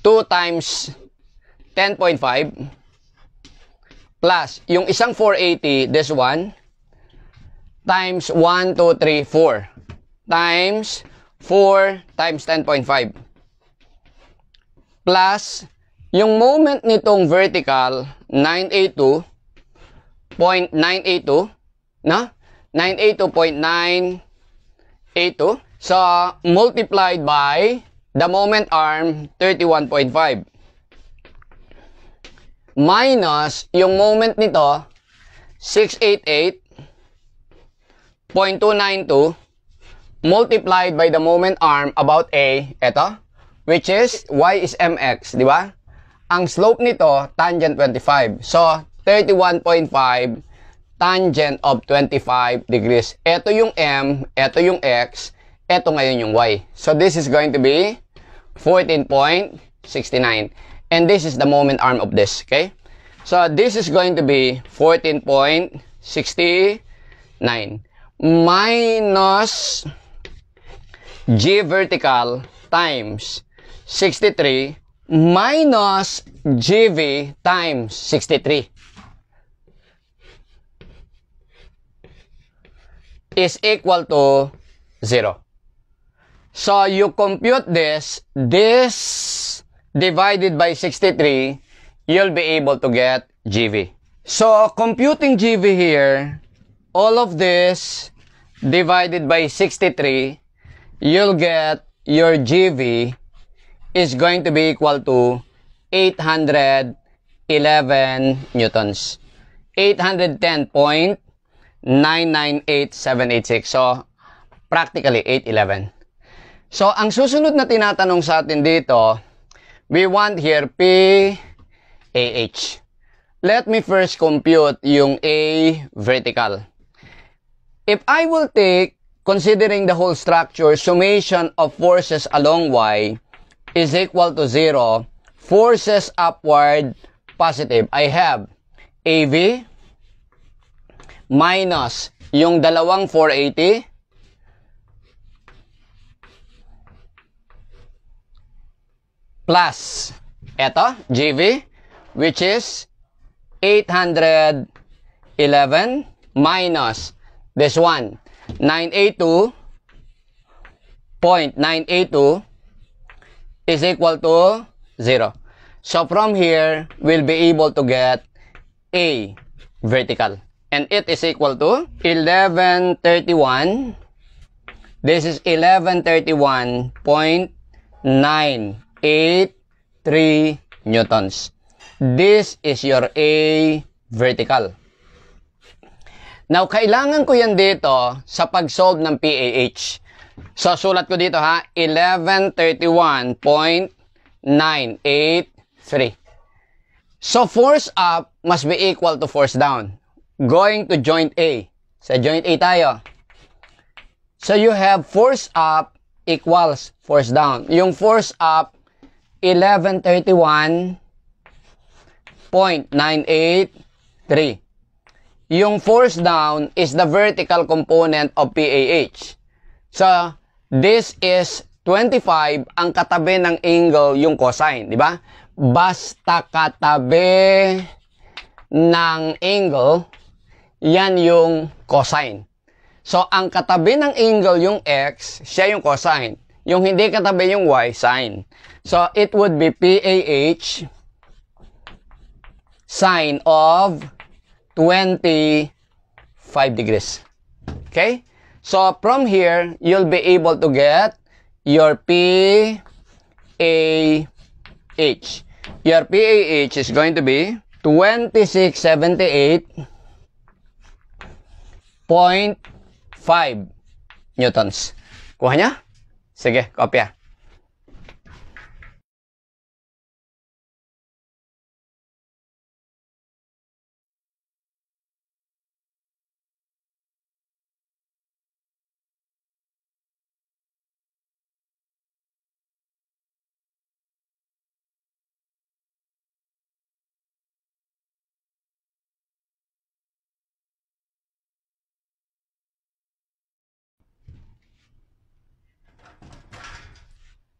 2 times 10.5 plus yung isang 480, this one, times 1, 2, 3, 4 times 4 times 10.5 plus yung moment nitong vertical 982.982, no? 982.982. So, multiplied by the moment arm 31.5 minus yung moment nito 688.292 multiplied by the moment arm about A, eto, which is y is mx, di ba? Ang slope nito, tangent 25. So, 31.5 tangent of 25 degrees. Ito yung m, ito yung x, ito ngayon yung y. So, this is going to be 14.69. And this is the moment arm of this, okay? So, this is going to be 14.69 minus g vertical times 63 minus GV times 63 is equal to 0. So, you compute this divided by 63, you'll be able to get GV. So, computing GV here, all of this divided by 63, you'll get your GV is going to be equal to 811 newtons. 810.998786. So, practically 811. So, ang susunod na tinatanong sa atin dito, we want here PAH. Let me first compute yung A vertical. If I will take, considering the whole structure, summation of forces along Y is equal to 0, forces upward, positive. I have AV minus yung dalawang 480 plus eto, GV, which is 811 minus this one, 982.982 is equal to 0. So, from here, we'll be able to get A vertical. And it is equal to 1131. This is 1131.983 newtons. This is your A vertical. Now, kailangan ko yan dito sa pag-solve ng PAH. So, sulat ko dito ha, 1131.983. So, force up must be equal to force down. Going to joint A. Sa joint A tayo. So, you have force up equals force down. Yung force up, 1131.983. Yung force down is the vertical component of PAH. So, this is 25, ang katabi ng angle yung cosine, di ba? Basta katabi ng angle, yan yung cosine. So, ang katabi ng angle yung x, siya yung cosine. Yung hindi katabi yung y, sine. So, it would be PAH sine of 25 degrees. Okay? So, from here, you'll be able to get your PAH. Your PAH is going to be 2678.5 newtons. Kuha niya? Sige, kopya.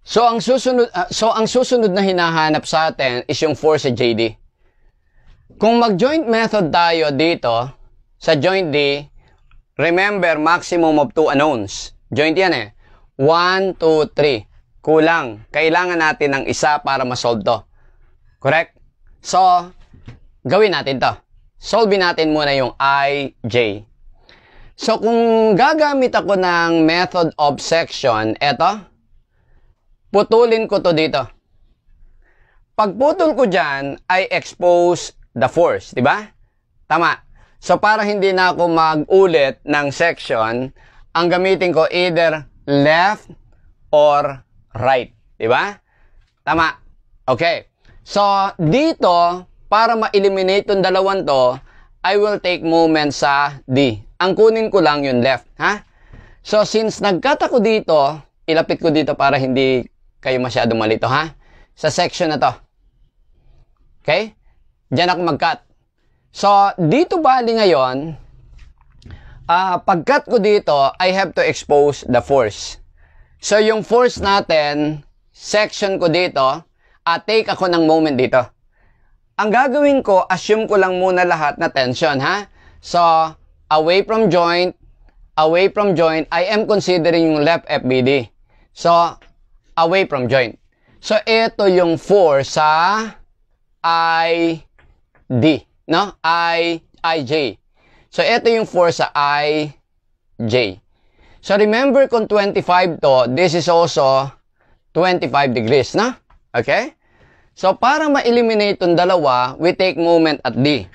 So ang susunod na hinahanap sa atin is yung force sa JD. Kung mag-joint method tayo dito sa joint D, remember maximum of 2 unknowns. Joint yan eh. 1, 2, 3. Kulang. Kailangan natin ng isa para ma-solve to. Correct? So, gawin natin to. Solve natin muna yung I, J. So kung gagamit ako ng method of section, eto, putulin ko to dito. Pagputol ko dyan, I expose the force, di ba? Tama. So, para hindi na ako mag-ulit ng section, ang gamitin ko either left or right, di ba? Tama. Okay. So, dito, para ma-eliminate yung dalawang to, I will take moment sa D. Ang kunin ko lang yung left, ha? So, since nag-cut ako dito, ilapit ko dito para hindi kayo masyadong malito, ha? Sa section na to. Okay? Diyan ako mag-cut. So, dito bali ngayon, pag-cut ko dito, I have to expose the force. So, yung force natin, section ko dito, take ako ng moment dito. Ang gagawin ko, assume ko lang muna lahat na tension, ha? So, away from joint, I am considering yung left FBD. So, away from joint. So, ito yung force sa ID, no? IJ. So, ito yung force sa IJ. So, remember kung 25 to, this is also 25 degrees, no? Okay? So, para ma-eliminate itong dalawa, we take moment at D.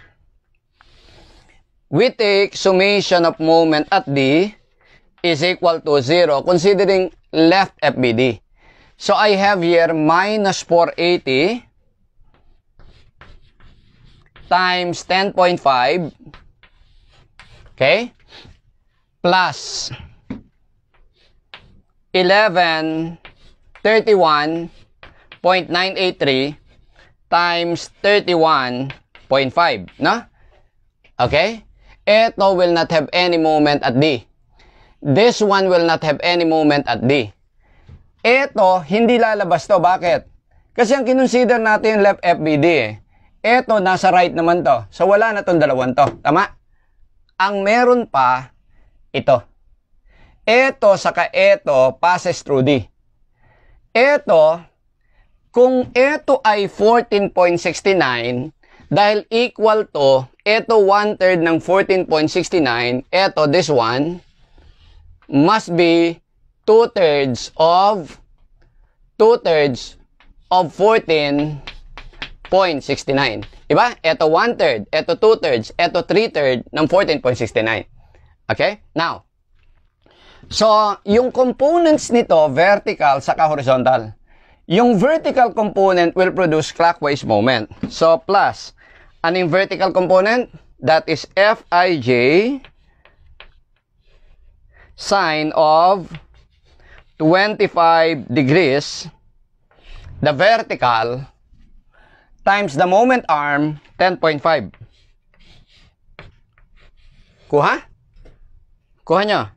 We take summation of moment at D is equal to 0, considering left FBD. So, I have here minus 480 times 10.5, okay, plus 1131.983 times 31.5, no? Okay? Ito will not have any moment at D. This one will not have any moment at D. Ito, hindi lalabas to. Bakit? Kasi ang kinonsider natin yung left FBD eh. Ito, nasa right naman to. So, wala na tong dalawang to. Tama? Ang meron pa, ito. Ito, saka ito, passes through D. Ito, kung ito ay 14.69, dahil equal to, ito 1/3 ng 14.69, ito, this one, must be 2/3 of 14.69. Diba? Ito 1/3, ito 2/3, ito 3/3 ng 14.69. Okay? Now, so, yung components nito, vertical saka horizontal. Yung vertical component will produce clockwise moment. So, plus, anong vertical component? That is Fij sine of 25 degrees, the vertical, times the moment arm, 10.5. Kuha? Kuha nyo?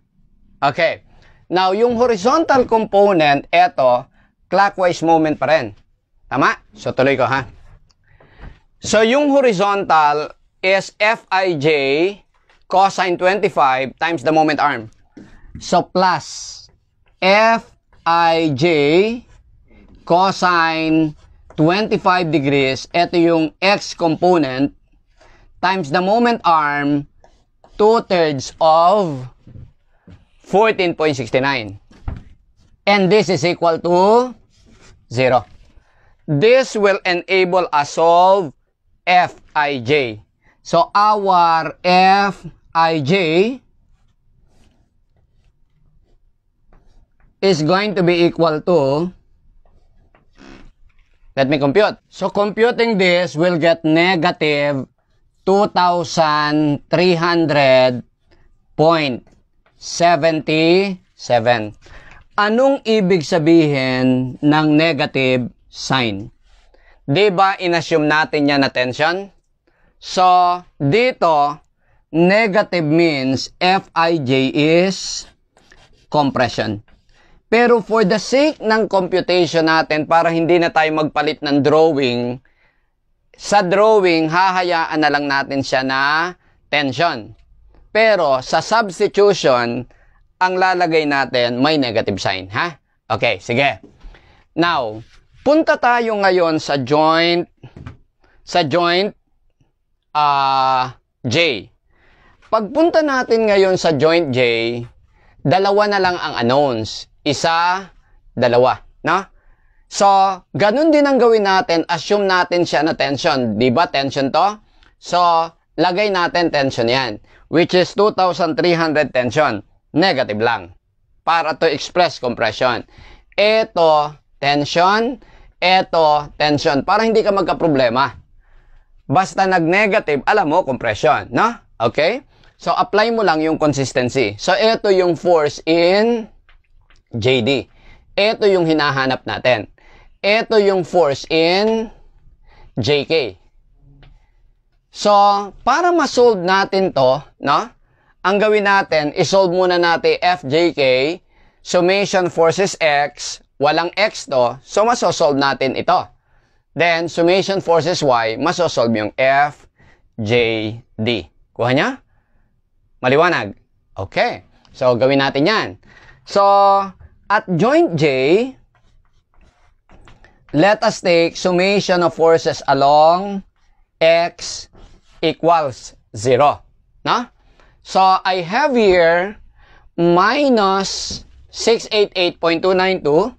Okay. Now, yung horizontal component, eto, clockwise moment pa rin. Tama? So, tuloy ko, ha? So, yung horizontal is Fij cosine 25 times the moment arm. So, plus Fij cosine 25 degrees, ito yung x component, times the moment arm, 2/3 of 14.69. And this is equal to 0. This will enable us solve F Fij. So, our Fij is going to be equal to, let me compute. So, computing this will get negative 2,300.77. Anong ibig sabihin ng negative sign? Diba, inassume natin yan na tension? So, dito, negative means Fij is compression. Pero for the sake ng computation natin, para hindi na tayo magpalit ng drawing, sa drawing, hahayaan na lang natin siya na tension. Pero sa substitution, ang lalagay natin may negative sign, ha? Okay, sige. Now, punta tayo ngayon sa joint J. Pagpunta natin ngayon sa joint J, dalawa na lang ang unknowns. Isa, dalawa, no? So, ganun din ang gawin natin. Assume natin siya na tension. Di ba tension to? So, lagay natin tension yan. Which is 2,300 tension. Negative lang. Para to express compression. Ito, tension. Ito, tension. Para hindi ka magka-problema. Basta nag-negative, alam mo, compression. No? Okay? So, apply mo lang yung consistency. So, ito yung force in JD. Ito yung hinahanap natin. Ito yung force in JK. So, para ma-solve natin to, no? Ang gawin natin, isolve muna natin FJK, summation forces X, walang X to, so masosolve natin ito. Then, summation forces Y, masosolve yung FJD. Kuha niya? Maliwanag? Okay. So, gawin natin yan. So, at joint J, let us take summation of forces along X equals 0. No? So, I have here minus 688.292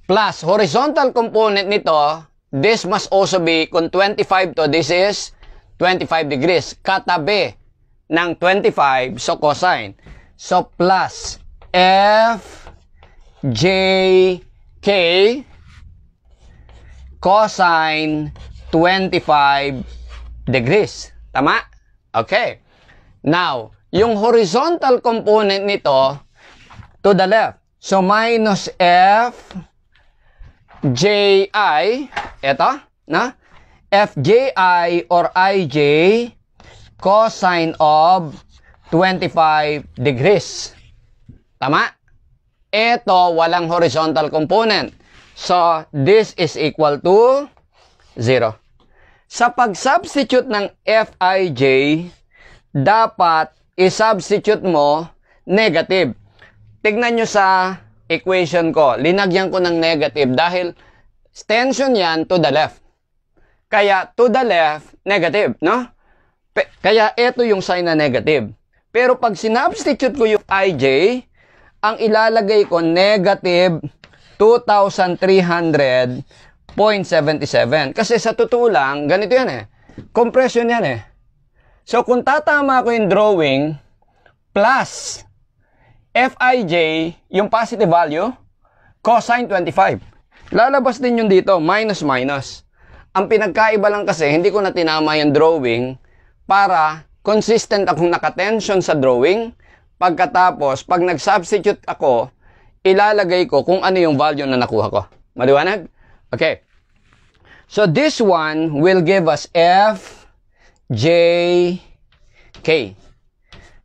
plus horizontal component nito, this must also be, kung 25 to, this is 25 degrees. Katabi ng 25, so cosine. So, plus FJK cosine 25 degrees. Tama? Okay. Now, yung horizontal component nito, to the left. So, minus FJI, eto, na? FJI or IJ cosine of 25 degrees. Tama? Ito, walang horizontal component. So, this is equal to 0. Sa pag-substitute ng Fij, dapat i-substitute mo negative. Tignan nyo sa equation ko. Linagyan ko ng negative dahil tension yan to the left. Kaya, to the left, negative, no? Kaya, ito yung sign na negative. Pero pag sinubstitute ko yung IJ, ang ilalagay ko negative 2,300.77. Kasi sa totoo lang, ganito yan eh. Compression yan eh. So, kung tatama ko yung drawing, plus Fij, yung positive value, cosine 25. Lalabas din yung dito, minus minus. Ang pinagkaiba lang kasi, hindi ko na tinama yung drawing para consistent akong nakatension sa drawing. Pagkatapos, pag nag-substitute ako, ilalagay ko kung ano yung value na nakuha ko. Maliwanag? Okay. So, this one will give us FJK.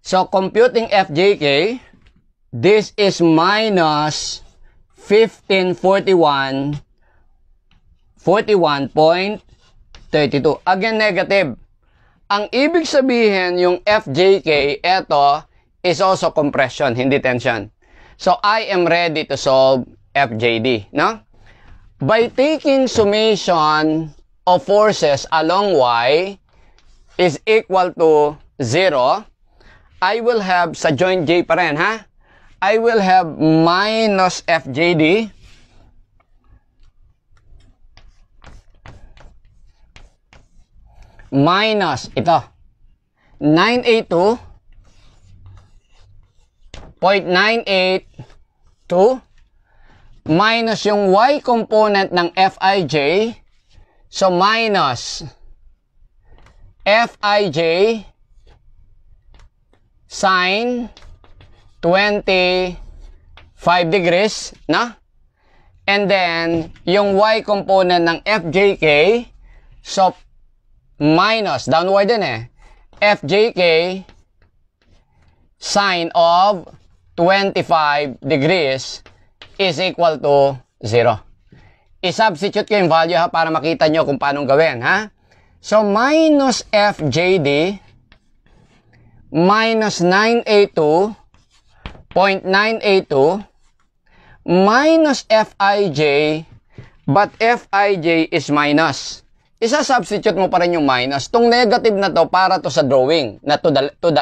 So, computing FJK, this is minus 1541 41.32. Again, negative. Ang ibig sabihin, yung FJK, ito, is also compression, hindi tension. So, I am ready to solve FJD, no? By taking summation of forces along Y is equal to 0, I will have, sa joint J pa rin, ha? I will have minus FJD minus ito 982.982 minus yung y component ng Fij, so minus Fij sine 25 degrees, na? And then, yung y component ng Fjk, so minus, downward din eh, Fjk sine of 25 degrees is equal to 0. I-substitute ko yung value ha, para makita nyo kung paano gawin, ha? So, minus FJD minus 982.982 minus Fij, but Fij is minus. Isa-substitute mo pa rin yung minus. Tong negative na to para to sa drawing, na to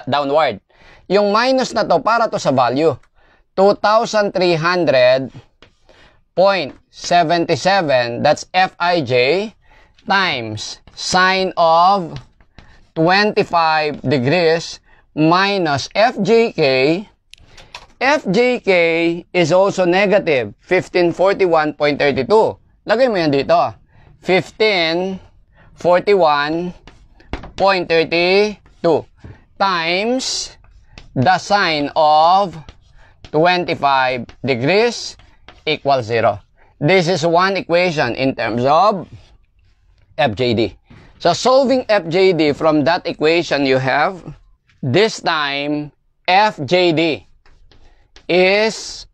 downward. Yung minus na to para to sa value. 2,300.77, that's Fij, times sine of 25 degrees minus Fjk. Fjk is also negative 1541.32. Lagay mo yan dito. 1541.32 times the sine of 25 degrees equals 0. This is one equation in terms of FJD. So solving FJD, from that equation you have, this time FJD is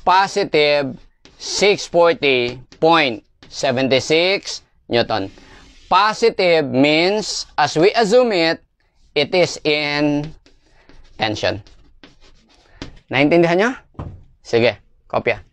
positive 640.76 Newton. Positive means, as we assume it, it is in tension. Naintindihan nyo? Sige, kopya.